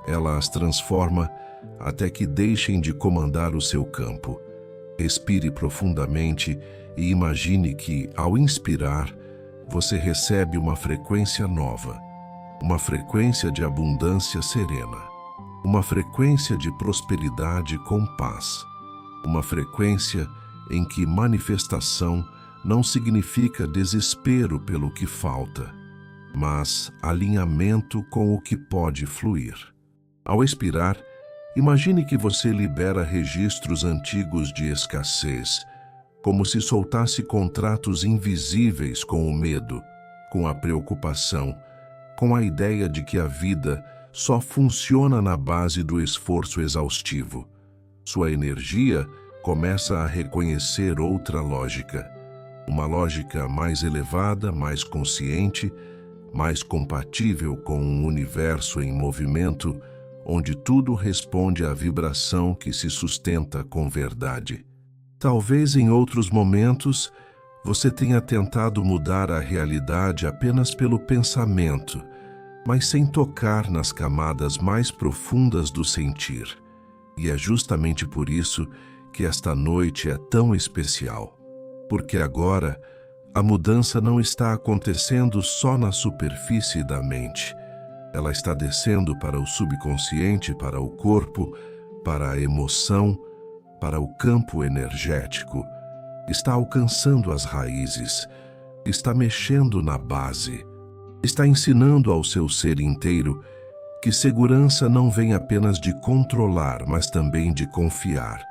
Ela as transforma até que deixem de comandar o seu campo. Respire profundamente e imagine que, ao inspirar, você recebe uma frequência nova, uma frequência de abundância serena, uma frequência de prosperidade com paz, uma frequência em que manifestação não significa desespero pelo que falta, mas alinhamento com o que pode fluir. Ao expirar, Imagine que você libera registros antigos de escassez, como se soltasse contratos invisíveis com o medo, com a preocupação, com a ideia de que a vida só funciona na base do esforço exaustivo. Sua energia começa a reconhecer outra lógica, uma lógica mais elevada, mais consciente, mais compatível com um universo em movimento, onde tudo responde à vibração que se sustenta com verdade. Talvez em outros momentos você tenha tentado mudar a realidade apenas pelo pensamento, mas sem tocar nas camadas mais profundas do sentir. E é justamente por isso que esta noite é tão especial. Porque agora a mudança não está acontecendo só na superfície da mente. Ela está descendo para o subconsciente, para o corpo, para a emoção, para o campo energético. Está alcançando as raízes, está mexendo na base, está ensinando ao seu ser inteiro que segurança não vem apenas de controlar, mas também de confiar,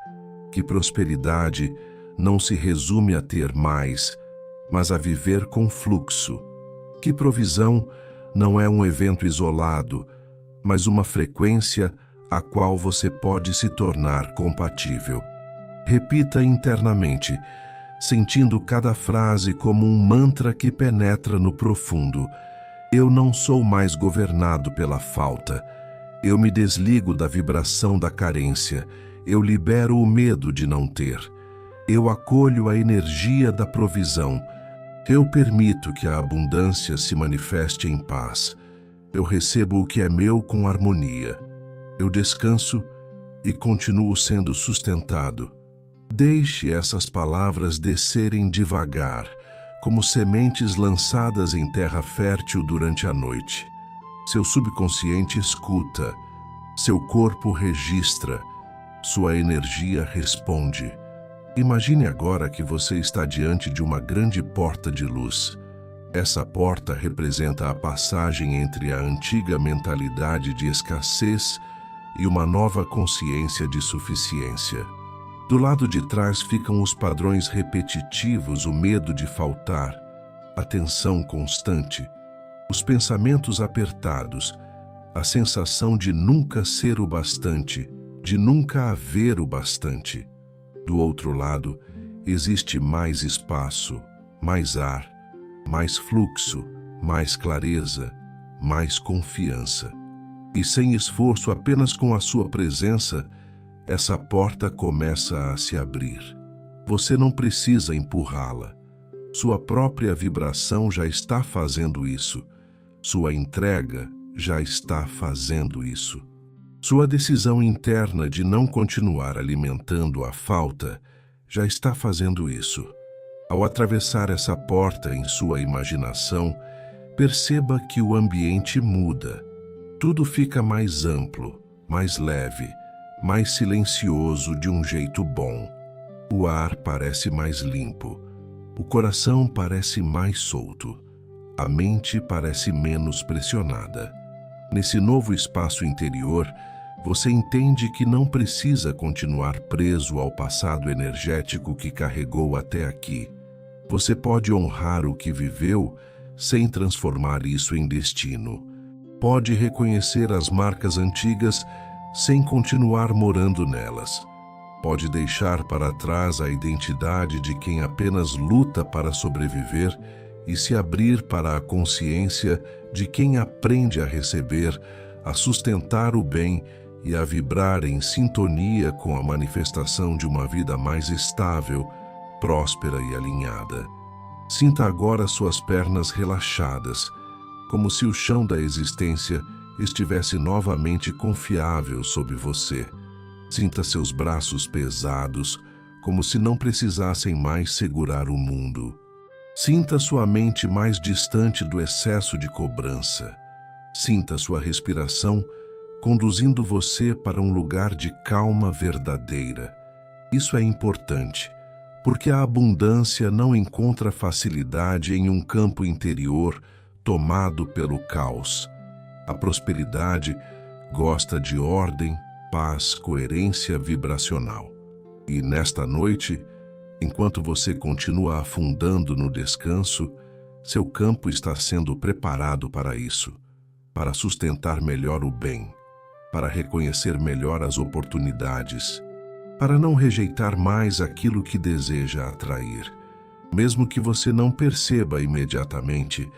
que prosperidade não se resume a ter mais, mas a viver com fluxo, que provisão não é um evento isolado, mas uma frequência a qual você pode se tornar compatível. Repita internamente, sentindo cada frase como um mantra que penetra no profundo. Eu não sou mais governado pela falta. Eu me desligo da vibração da carência. Eu libero o medo de não ter. Eu acolho a energia da provisão. Eu permito que a abundância se manifeste em paz. Eu recebo o que é meu com harmonia. Eu descanso e continuo sendo sustentado. Deixe essas palavras descerem devagar, como sementes lançadas em terra fértil durante a noite. Seu subconsciente escuta, seu corpo registra, sua energia responde. Imagine agora que você está diante de uma grande porta de luz. Essa porta representa a passagem entre a antiga mentalidade de escassez e uma nova consciência de suficiência. Do lado de trás ficam os padrões repetitivos, o medo de faltar, a tensão constante, os pensamentos apertados, a sensação de nunca ser o bastante, de nunca haver o bastante. Do outro lado, existe mais espaço, mais ar, mais fluxo, mais clareza, mais confiança. E sem esforço, apenas com a sua presença, essa porta começa a se abrir. Você não precisa empurrá-la. Sua própria vibração já está fazendo isso. Sua entrega já está fazendo isso. Sua decisão interna de não continuar alimentando a falta já está fazendo isso. Ao atravessar essa porta em sua imaginação, perceba que o ambiente muda. Tudo fica mais amplo, mais leve, mais silencioso de um jeito bom. O ar parece mais limpo. O coração parece mais solto. A mente parece menos pressionada. Nesse novo espaço interior, você entende que não precisa continuar preso ao passado energético que carregou até aqui. Você pode honrar o que viveu sem transformar isso em destino. Pode reconhecer as marcas antigas sem continuar morando nelas. Pode deixar para trás a identidade de quem apenas luta para sobreviver e se abrir para a consciência de quem aprende a receber, a sustentar o bem e a vibrar em sintonia com a manifestação de uma vida mais estável, próspera e alinhada. Sinta agora suas pernas relaxadas, como se o chão da existência estivesse novamente confiável sob você. Sinta seus braços pesados, como se não precisassem mais segurar o mundo. Sinta sua mente mais distante do excesso de cobrança. Sinta sua respiração conduzindo você para um lugar de calma verdadeira. Isso é importante, porque a abundância não encontra facilidade em um campo interior tomado pelo caos. A prosperidade gosta de ordem, paz, coerência vibracional. E nesta noite, enquanto você continua afundando no descanso, seu campo está sendo preparado para isso, para sustentar melhor o bem, para reconhecer melhor as oportunidades, para não rejeitar mais aquilo que deseja atrair. Mesmo que você não perceba imediatamente,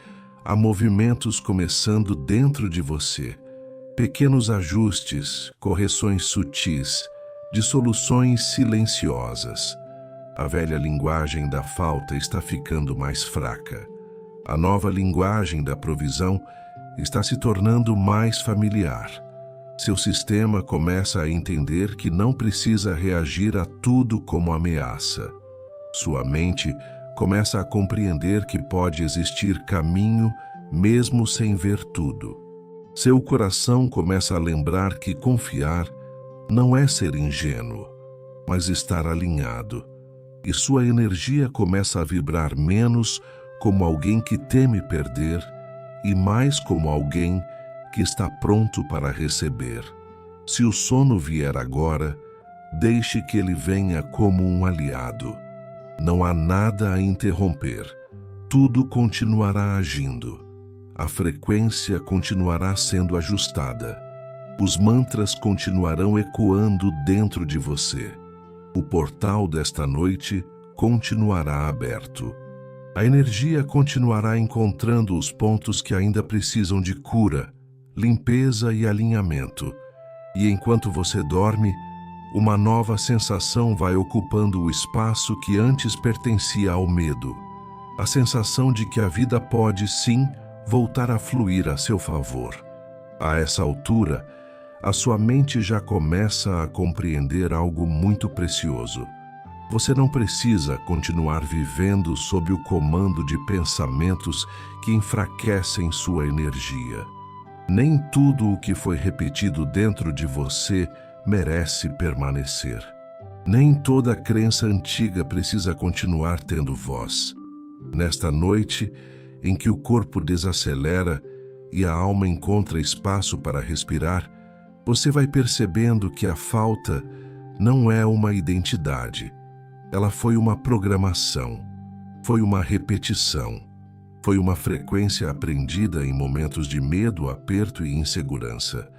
há movimentos começando dentro de você, pequenos ajustes, correções sutis, dissoluções silenciosas. A velha linguagem da falta está ficando mais fraca. A nova linguagem da provisão está se tornando mais familiar. Seu sistema começa a entender que não precisa reagir a tudo como ameaça. Sua mente começa a compreender que pode existir caminho mesmo sem ver tudo. Seu coração começa a lembrar que confiar não é ser ingênuo, mas estar alinhado. E sua energia começa a vibrar menos como alguém que teme perder e mais como alguém que está pronto para receber. Se o sono vier agora, deixe que ele venha como um aliado. Não há nada a interromper. Tudo continuará agindo. A frequência continuará sendo ajustada. Os mantras continuarão ecoando dentro de você. O portal desta noite continuará aberto. A energia continuará encontrando os pontos que ainda precisam de cura, limpeza e alinhamento. E enquanto você dorme, uma nova sensação vai ocupando o espaço que antes pertencia ao medo. A sensação de que a vida pode, sim, voltar a fluir a seu favor. A essa altura, a sua mente já começa a compreender algo muito precioso. Você não precisa continuar vivendo sob o comando de pensamentos que enfraquecem sua energia. Nem tudo o que foi repetido dentro de você merece permanecer. Nem toda crença antiga precisa continuar tendo voz. Nesta noite, em que o corpo desacelera e a alma encontra espaço para respirar, você vai percebendo que a falta não é uma identidade. Ela foi uma programação, foi uma repetição, foi uma frequência aprendida em momentos de medo, aperto e insegurança.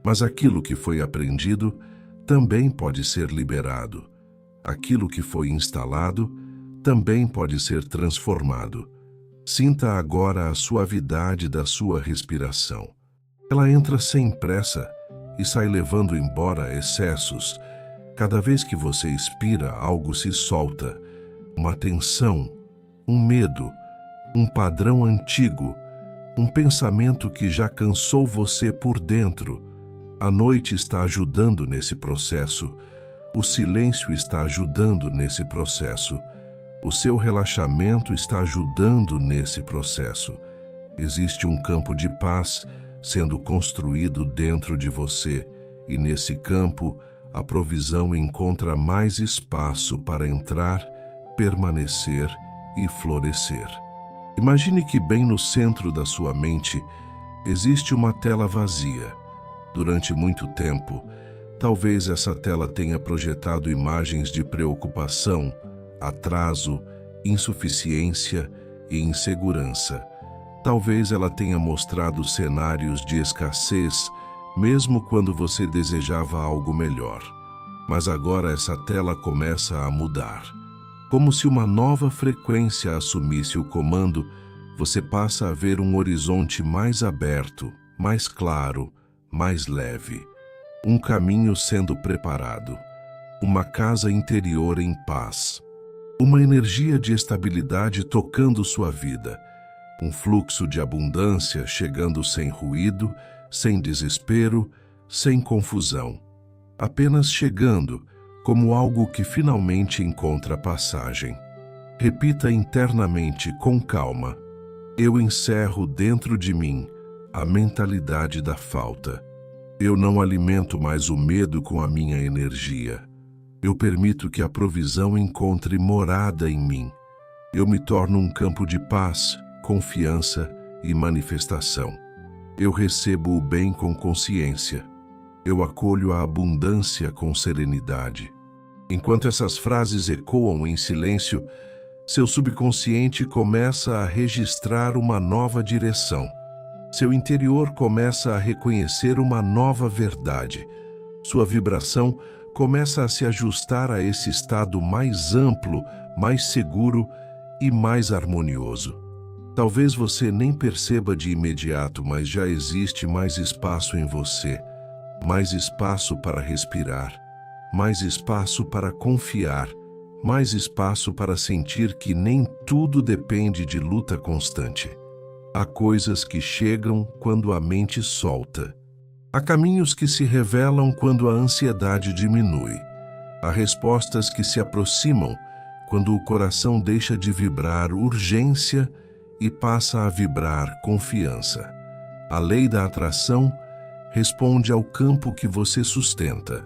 Mas aquilo que foi aprendido também pode ser liberado. Aquilo que foi instalado também pode ser transformado. Sinta agora a suavidade da sua respiração. Ela entra sem pressa e sai levando embora excessos. Cada vez que você expira, algo se solta. Uma tensão, um medo, um padrão antigo, um pensamento que já cansou você por dentro. A noite está ajudando nesse processo. O silêncio está ajudando nesse processo. O seu relaxamento está ajudando nesse processo. Existe um campo de paz sendo construído dentro de você, e nesse campo, a provisão encontra mais espaço para entrar, permanecer e florescer. Imagine que bem no centro da sua mente existe uma tela vazia. Durante muito tempo, talvez essa tela tenha projetado imagens de preocupação, atraso, insuficiência e insegurança. Talvez ela tenha mostrado cenários de escassez, mesmo quando você desejava algo melhor. Mas agora essa tela começa a mudar. Como se uma nova frequência assumisse o comando, você passa a ver um horizonte mais aberto, mais claro, mais leve. Um caminho sendo preparado. Uma casa interior em paz. Uma energia de estabilidade tocando sua vida. Um fluxo de abundância chegando sem ruído, sem desespero, sem confusão. Apenas chegando, como algo que finalmente encontra passagem. Repita internamente com calma. Eu encerro dentro de mim a mentalidade da falta. Eu não alimento mais o medo com a minha energia. Eu permito que a provisão encontre morada em mim. Eu me torno um campo de paz, confiança e manifestação. Eu recebo o bem com consciência. Eu acolho a abundância com serenidade. Enquanto essas frases ecoam em silêncio, seu subconsciente começa a registrar uma nova direção. Seu interior começa a reconhecer uma nova verdade. Sua vibração começa a se ajustar a esse estado mais amplo, mais seguro e mais harmonioso. Talvez você nem perceba de imediato, mas já existe mais espaço em você, mais espaço para respirar, mais espaço para confiar, mais espaço para sentir que nem tudo depende de luta constante. Há coisas que chegam quando a mente solta. Há caminhos que se revelam quando a ansiedade diminui. Há respostas que se aproximam quando o coração deixa de vibrar urgência e passa a vibrar confiança. A lei da atração responde ao campo que você sustenta.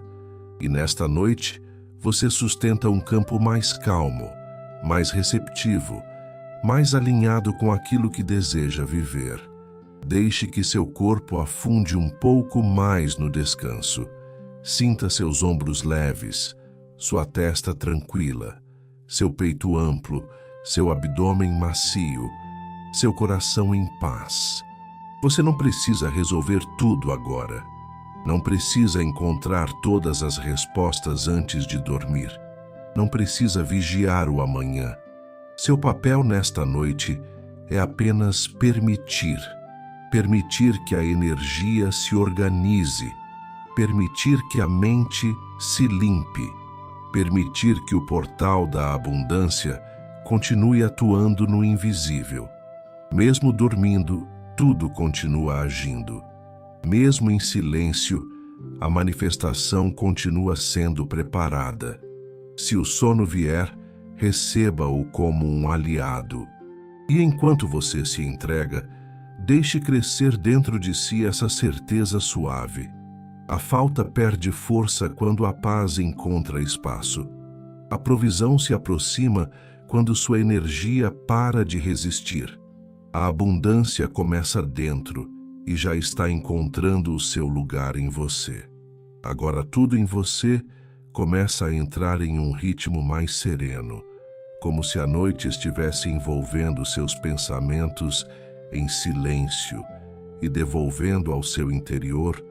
E nesta noite, você sustenta um campo mais calmo, mais receptivo, mais alinhado com aquilo que deseja viver. Deixe que seu corpo afunde um pouco mais no descanso. Sinta seus ombros leves, sua testa tranquila, seu peito amplo, seu abdômen macio, seu coração em paz. Você não precisa resolver tudo agora. Não precisa encontrar todas as respostas antes de dormir. Não precisa vigiar o amanhã. Seu papel nesta noite é apenas permitir. Permitir que a energia se organize. Permitir que a mente se limpe. Permitir que o portal da abundância continue atuando no invisível. Mesmo dormindo, tudo continua agindo. Mesmo em silêncio, a manifestação continua sendo preparada. Se o sono vier, receba-o como um aliado. E enquanto você se entrega, deixe crescer dentro de si essa certeza suave. A falta perde força quando a paz encontra espaço. A provisão se aproxima quando sua energia para de resistir. A abundância começa dentro e já está encontrando o seu lugar em você. Agora tudo em você começa a entrar em um ritmo mais sereno, como se a noite estivesse envolvendo seus pensamentos em silêncio e devolvendo ao seu interior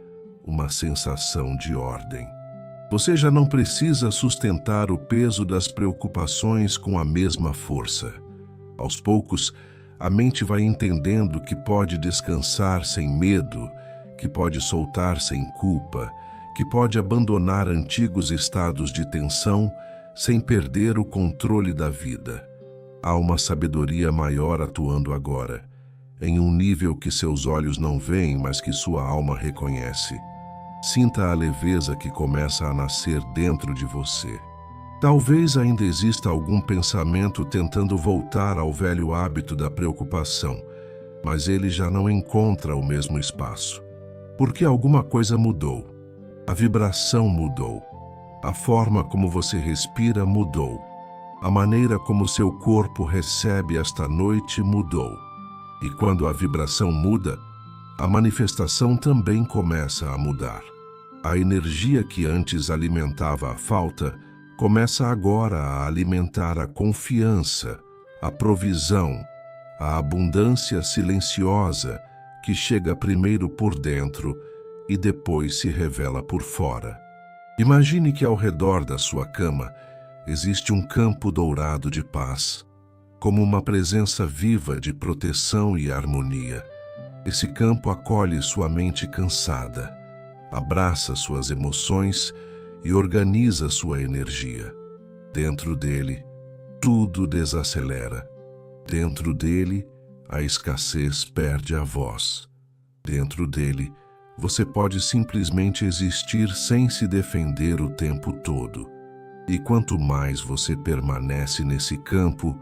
uma sensação de ordem. Você já não precisa sustentar o peso das preocupações com a mesma força. Aos poucos, a mente vai entendendo que pode descansar sem medo, que pode soltar sem culpa, que pode abandonar antigos estados de tensão sem perder o controle da vida. Há uma sabedoria maior atuando agora, em um nível que seus olhos não veem, mas que sua alma reconhece. Sinta a leveza que começa a nascer dentro de você. Talvez ainda exista algum pensamento tentando voltar ao velho hábito da preocupação, mas ele já não encontra o mesmo espaço. Porque alguma coisa mudou. A vibração mudou. A forma como você respira mudou. A maneira como seu corpo recebe esta noite mudou. E quando a vibração muda, a manifestação também começa a mudar. A energia que antes alimentava a falta começa agora a alimentar a confiança, a provisão, a abundância silenciosa que chega primeiro por dentro e depois se revela por fora. Imagine que ao redor da sua cama existe um campo dourado de paz, como uma presença viva de proteção e harmonia. Esse campo acolhe sua mente cansada, abraça suas emoções e organiza sua energia. Dentro dele, tudo desacelera. Dentro dele, a escassez perde a voz. Dentro dele, você pode simplesmente existir sem se defender o tempo todo. E quanto mais você permanece nesse campo,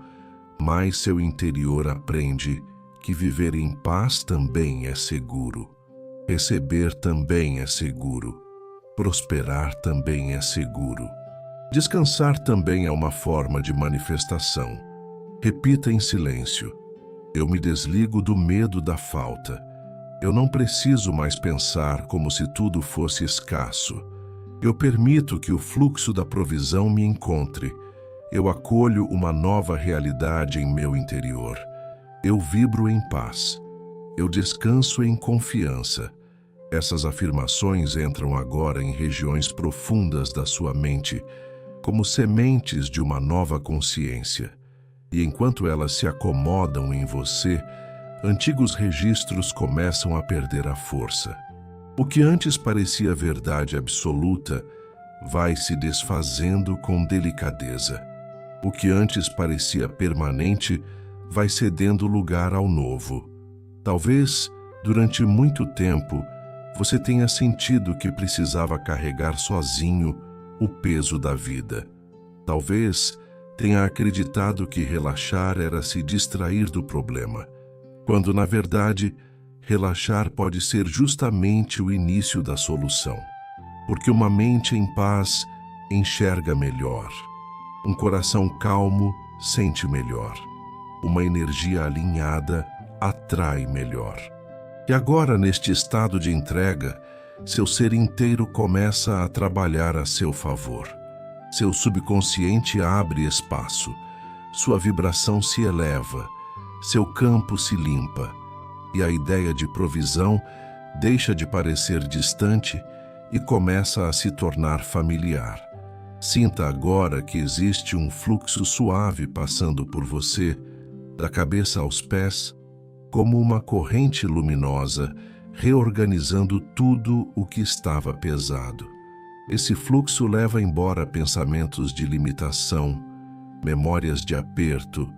mais seu interior aprende que viver em paz também é seguro. Receber também é seguro. Prosperar também é seguro. Descansar também é uma forma de manifestação. Repita em silêncio: eu me desligo do medo da falta. Eu não preciso mais pensar como se tudo fosse escasso. Eu permito que o fluxo da provisão me encontre. Eu acolho uma nova realidade em meu interior. Eu vibro em paz. Eu descanso em confiança. Essas afirmações entram agora em regiões profundas da sua mente, como sementes de uma nova consciência. E enquanto elas se acomodam em você, antigos registros começam a perder a força. O que antes parecia verdade absoluta vai se desfazendo com delicadeza. O que antes parecia permanente vai cedendo lugar ao novo. Talvez, durante muito tempo, você tenha sentido que precisava carregar sozinho o peso da vida. Talvez tenha acreditado que relaxar era se distrair do problema, quando, na verdade, relaxar pode ser justamente o início da solução. Porque uma mente em paz enxerga melhor. Um coração calmo sente melhor. Uma energia alinhada atrai melhor. E agora, neste estado de entrega, seu ser inteiro começa a trabalhar a seu favor. Seu subconsciente abre espaço. Sua vibração se eleva. Seu campo se limpa. E a ideia de provisão deixa de parecer distante e começa a se tornar familiar. Sinta agora que existe um fluxo suave passando por você, da cabeça aos pés, como uma corrente luminosa, reorganizando tudo o que estava pesado. Esse fluxo leva embora pensamentos de limitação, memórias de aperto,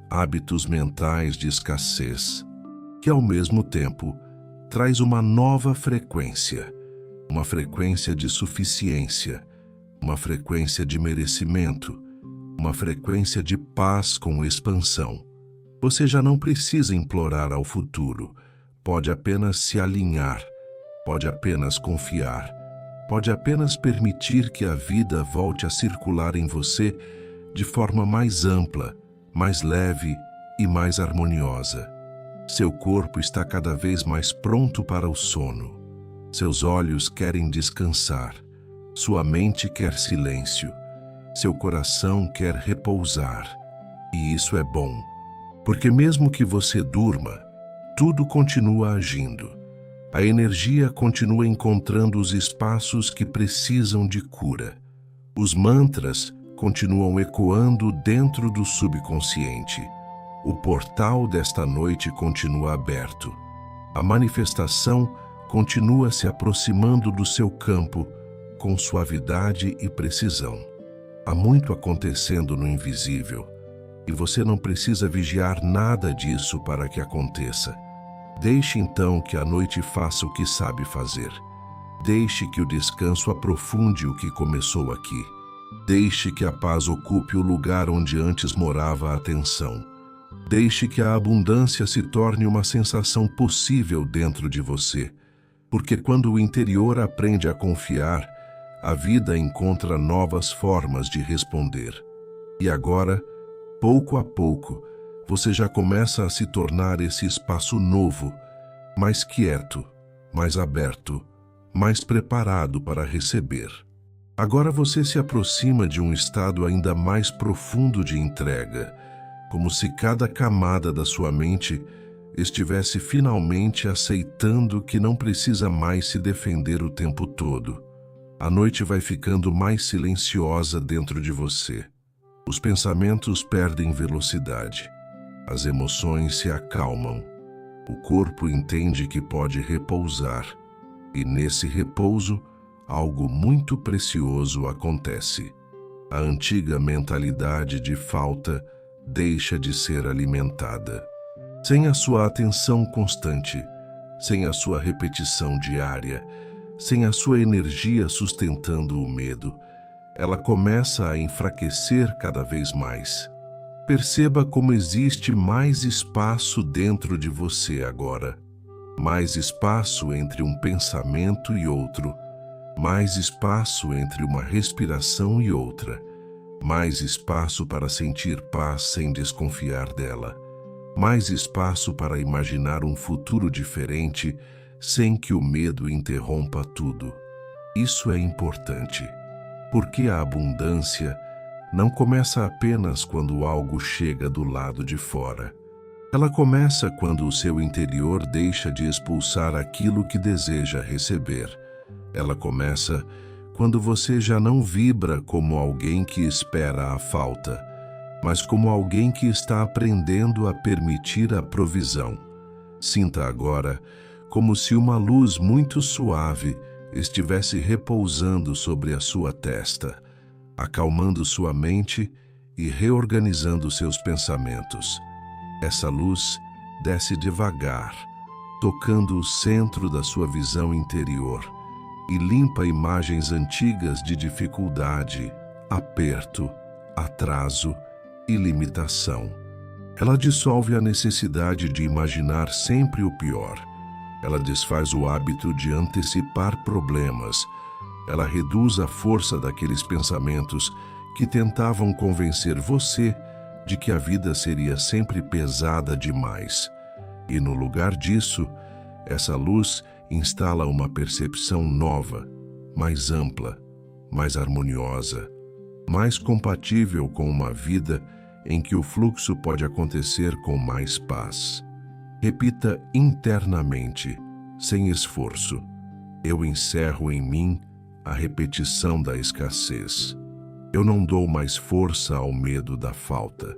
hábitos mentais de escassez, que ao mesmo tempo traz uma nova frequência, uma frequência de suficiência, uma frequência de merecimento, uma frequência de paz com expansão. Você já não precisa implorar ao futuro, pode apenas se alinhar, pode apenas confiar, pode apenas permitir que a vida volte a circular em você de forma mais ampla, mais leve e mais harmoniosa. Seu corpo está cada vez mais pronto para o sono. Seus olhos querem descansar. Sua mente quer silêncio. Seu coração quer repousar. E isso é bom, porque mesmo que você durma, tudo continua agindo. A energia continua encontrando os espaços que precisam de cura. Os mantras continuam ecoando dentro do subconsciente. O portal desta noite continua aberto. A manifestação continua se aproximando do seu campo com suavidade e precisão. Há muito acontecendo no invisível, e você não precisa vigiar nada disso para que aconteça. Deixe então que a noite faça o que sabe fazer. Deixe que o descanso aprofunde o que começou aqui. Deixe que a paz ocupe o lugar onde antes morava a tensão. Deixe que a abundância se torne uma sensação possível dentro de você, porque quando o interior aprende a confiar, a vida encontra novas formas de responder. E agora, pouco a pouco, você já começa a se tornar esse espaço novo, mais quieto, mais aberto, mais preparado para receber. Agora você se aproxima de um estado ainda mais profundo de entrega, como se cada camada da sua mente estivesse finalmente aceitando que não precisa mais se defender o tempo todo. A noite vai ficando mais silenciosa dentro de você. Os pensamentos perdem velocidade. As emoções se acalmam. O corpo entende que pode repousar. E nesse repouso, algo muito precioso acontece. A antiga mentalidade de falta deixa de ser alimentada. Sem a sua atenção constante, sem a sua repetição diária, sem a sua energia sustentando o medo, ela começa a enfraquecer cada vez mais. Perceba como existe mais espaço dentro de você agora. Mais espaço entre um pensamento e outro. Mais espaço entre uma respiração e outra. Mais espaço para sentir paz sem desconfiar dela. mais espaço para imaginar um futuro diferente sem que o medo interrompa tudo. Isso é importante, porque a abundância não começa apenas quando algo chega do lado de fora. Ela começa quando o seu interior deixa de expulsar aquilo que deseja receber. Ela começa quando você já não vibra como alguém que espera a falta, mas como alguém que está aprendendo a permitir a provisão. Sinta agora como se uma luz muito suave estivesse repousando sobre a sua testa, acalmando sua mente e reorganizando seus pensamentos. Essa luz desce devagar, tocando o centro da sua visão interior e limpa imagens antigas de dificuldade, aperto, atraso e limitação. Ela dissolve a necessidade de imaginar sempre o pior. Ela desfaz o hábito de antecipar problemas. Ela reduz a força daqueles pensamentos que tentavam convencer você de que a vida seria sempre pesada demais. E no lugar disso, essa luz instala uma percepção nova, mais ampla, mais harmoniosa, mais compatível com uma vida em que o fluxo pode acontecer com mais paz. Repita internamente, sem esforço: eu encerro em mim a repetição da escassez. Eu não dou mais força ao medo da falta.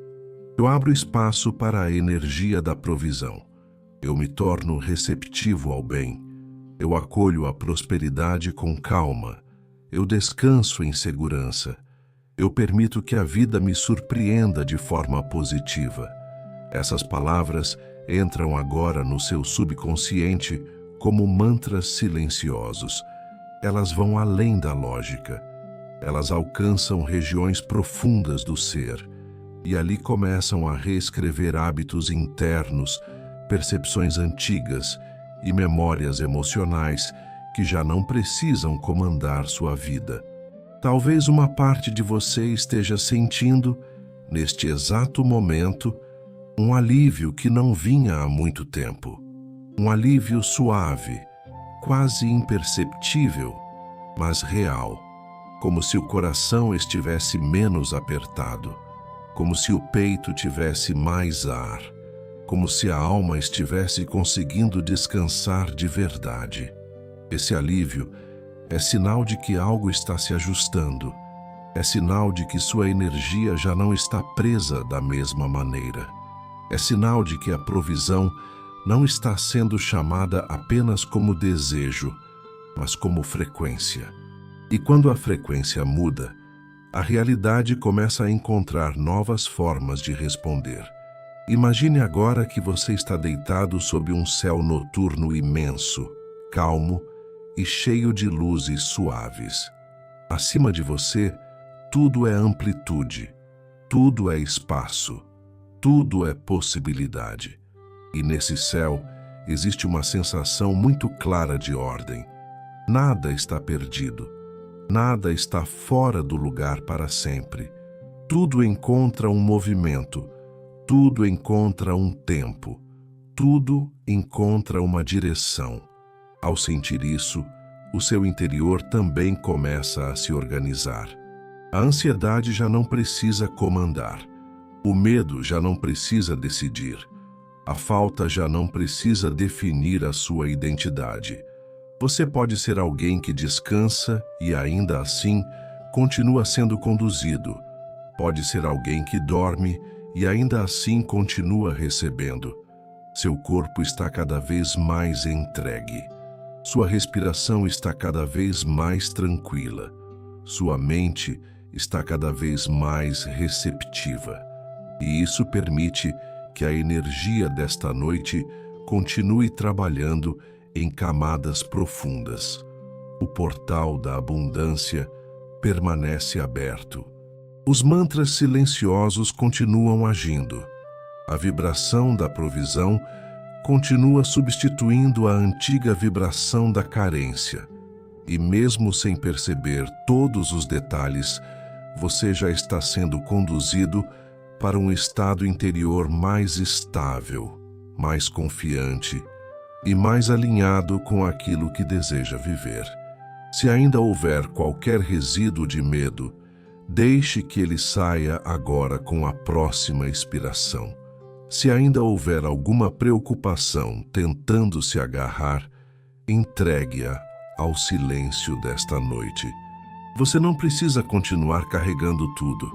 Eu abro espaço para a energia da provisão. Eu me torno receptivo ao bem. Eu acolho a prosperidade com calma. Eu descanso em segurança. Eu permito que a vida me surpreenda de forma positiva. Essas palavras entram agora no seu subconsciente como mantras silenciosos. Elas vão além da lógica. Elas alcançam regiões profundas do ser e ali começam a reescrever hábitos internos, percepções antigas e memórias emocionais que já não precisam comandar sua vida. Talvez uma parte de você esteja sentindo, neste exato momento, um alívio que não vinha há muito tempo. Um alívio suave, quase imperceptível, mas real. Como se o coração estivesse menos apertado, como se o peito tivesse mais ar, como se a alma estivesse conseguindo descansar de verdade. Esse alívio é sinal de que algo está se ajustando, é sinal de que sua energia já não está presa da mesma maneira. É sinal de que a provisão não está sendo chamada apenas como desejo, mas como frequência. E quando a frequência muda, a realidade começa a encontrar novas formas de responder. Imagine agora que você está deitado sob um céu noturno imenso, calmo e cheio de luzes suaves. Acima de você, tudo é amplitude, tudo é espaço, tudo é possibilidade. E nesse céu existe uma sensação muito clara de ordem. Nada está perdido. Nada está fora do lugar para sempre. Tudo encontra um movimento, tudo encontra um tempo, tudo encontra uma direção. Ao sentir isso, o seu interior também começa a se organizar. A ansiedade já não precisa comandar. O medo já não precisa decidir. A falta já não precisa definir a sua identidade. Você pode ser alguém que descansa e ainda assim continua sendo conduzido. Pode ser alguém que dorme e ainda assim continua recebendo. Seu corpo está cada vez mais entregue. Sua respiração está cada vez mais tranquila. Sua mente está cada vez mais receptiva. E isso permite que a energia desta noite continue trabalhando em camadas profundas. O portal da abundância permanece aberto. Os mantras silenciosos continuam agindo. A vibração da provisão continua substituindo a antiga vibração da carência. E mesmo sem perceber todos os detalhes, você já está sendo conduzido para um estado interior mais estável, mais confiante e mais alinhado com aquilo que deseja viver. Se ainda houver qualquer resíduo de medo, deixe que ele saia agora com a próxima expiração. Se ainda houver alguma preocupação tentando se agarrar, entregue-a ao silêncio desta noite. Você não precisa continuar carregando tudo.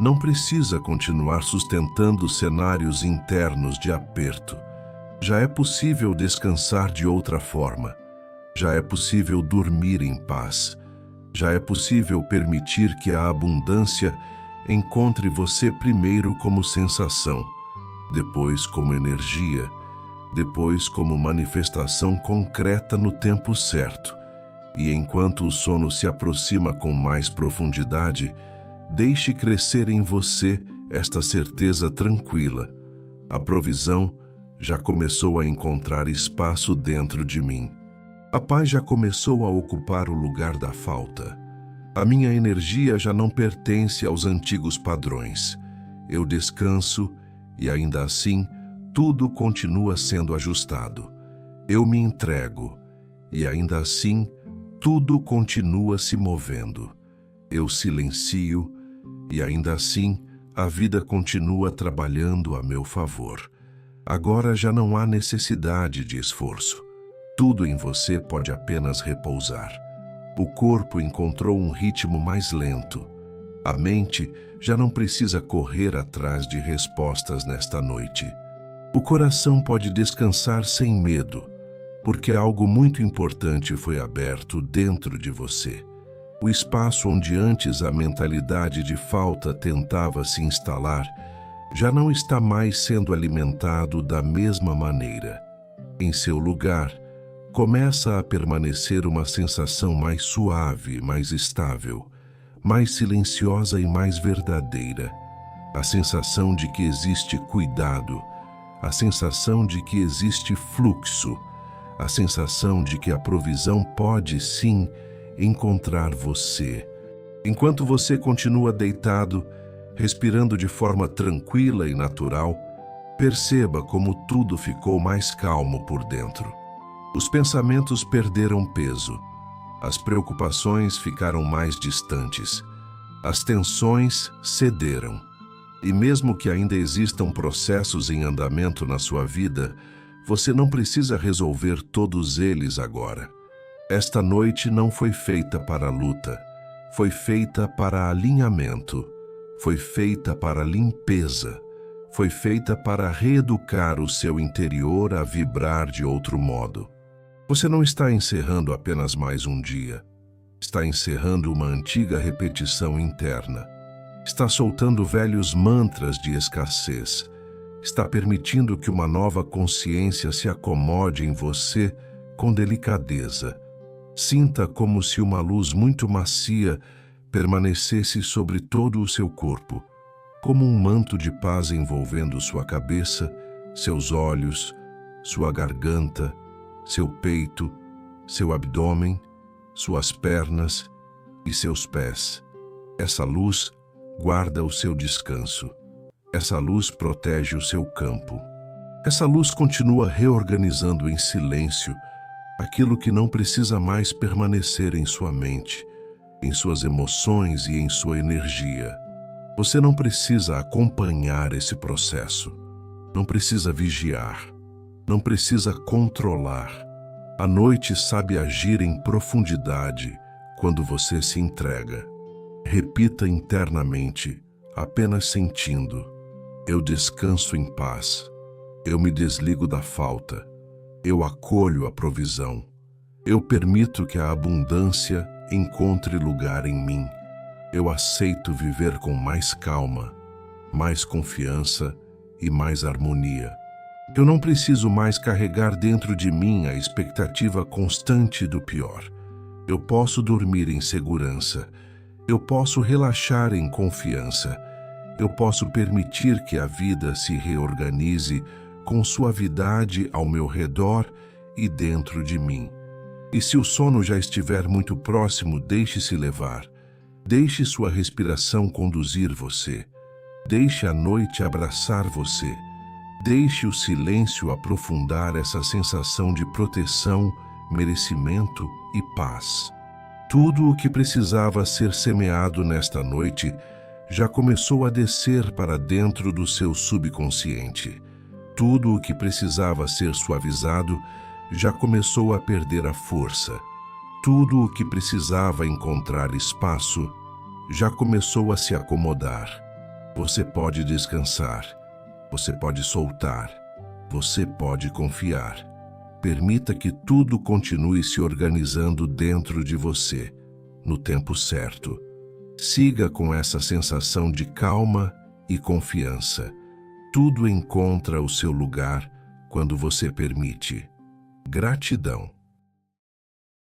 Não precisa continuar sustentando cenários internos de aperto. Já é possível descansar de outra forma. Já é possível dormir em paz. Já é possível permitir que a abundância encontre você primeiro como sensação, depois como energia, depois como manifestação concreta no tempo certo. E enquanto o sono se aproxima com mais profundidade, deixe crescer em você esta certeza tranquila. A provisão já começou a encontrar espaço dentro de mim. A paz já começou a ocupar o lugar da falta. A minha energia já não pertence aos antigos padrões. Eu descanso e ainda assim tudo continua sendo ajustado. Eu me entrego e ainda assim tudo continua se movendo. Eu silencio e ainda assim a vida continua trabalhando a meu favor. Agora já não há necessidade de esforço. Tudo em você pode apenas repousar. O corpo encontrou um ritmo mais lento. A mente já não precisa correr atrás de respostas nesta noite. O coração pode descansar sem medo, porque algo muito importante foi aberto dentro de você. O espaço onde antes a mentalidade de falta tentava se instalar já não está mais sendo alimentado da mesma maneira. Em seu lugar, começa a permanecer uma sensação mais suave, mais estável, mais silenciosa e mais verdadeira. A sensação de que existe cuidado, a sensação de que existe fluxo, a sensação de que a provisão pode sim encontrar você. Enquanto você continua deitado, respirando de forma tranquila e natural, perceba como tudo ficou mais calmo por dentro. Os pensamentos perderam peso, as preocupações ficaram mais distantes, as tensões cederam. E mesmo que ainda existam processos em andamento na sua vida, você não precisa resolver todos eles agora. Esta noite não foi feita para a luta, foi feita para alinhamento, foi feita para limpeza, foi feita para reeducar o seu interior a vibrar de outro modo. Você não está encerrando apenas mais um dia. Está encerrando uma antiga repetição interna. Está soltando velhos mantras de escassez. Está permitindo que uma nova consciência se acomode em você com delicadeza. Sinta como se uma luz muito macia permanecesse sobre todo o seu corpo, como um manto de paz envolvendo sua cabeça, seus olhos, sua garganta, seu peito, seu abdômen, suas pernas e seus pés. Essa luz guarda o seu descanso. Essa luz protege o seu campo. Essa luz continua reorganizando em silêncio aquilo que não precisa mais permanecer em sua mente, em suas emoções e em sua energia. Você não precisa acompanhar esse processo. Não precisa vigiar. Não precisa controlar. A noite sabe agir em profundidade quando você se entrega. Repita internamente, apenas sentindo: eu descanso em paz. Eu me desligo da falta. Eu acolho a provisão. Eu permito que a abundância encontre lugar em mim. Eu aceito viver com mais calma, mais confiança e mais harmonia. Eu não preciso mais carregar dentro de mim a expectativa constante do pior. Eu posso dormir em segurança. Eu posso relaxar em confiança. Eu posso permitir que a vida se reorganize com suavidade ao meu redor e dentro de mim. E se o sono já estiver muito próximo, deixe-se levar. Deixe sua respiração conduzir você. Deixe a noite abraçar você. Deixe o silêncio aprofundar essa sensação de proteção, merecimento e paz. Tudo o que precisava ser semeado nesta noite já começou a descer para dentro do seu subconsciente. Tudo o que precisava ser suavizado já começou a perder a força. Tudo o que precisava encontrar espaço já começou a se acomodar. Você pode descansar. Você pode soltar. Você pode confiar. Permita que tudo continue se organizando dentro de você, no tempo certo. Siga com essa sensação de calma e confiança. Tudo encontra o seu lugar quando você permite. Gratidão.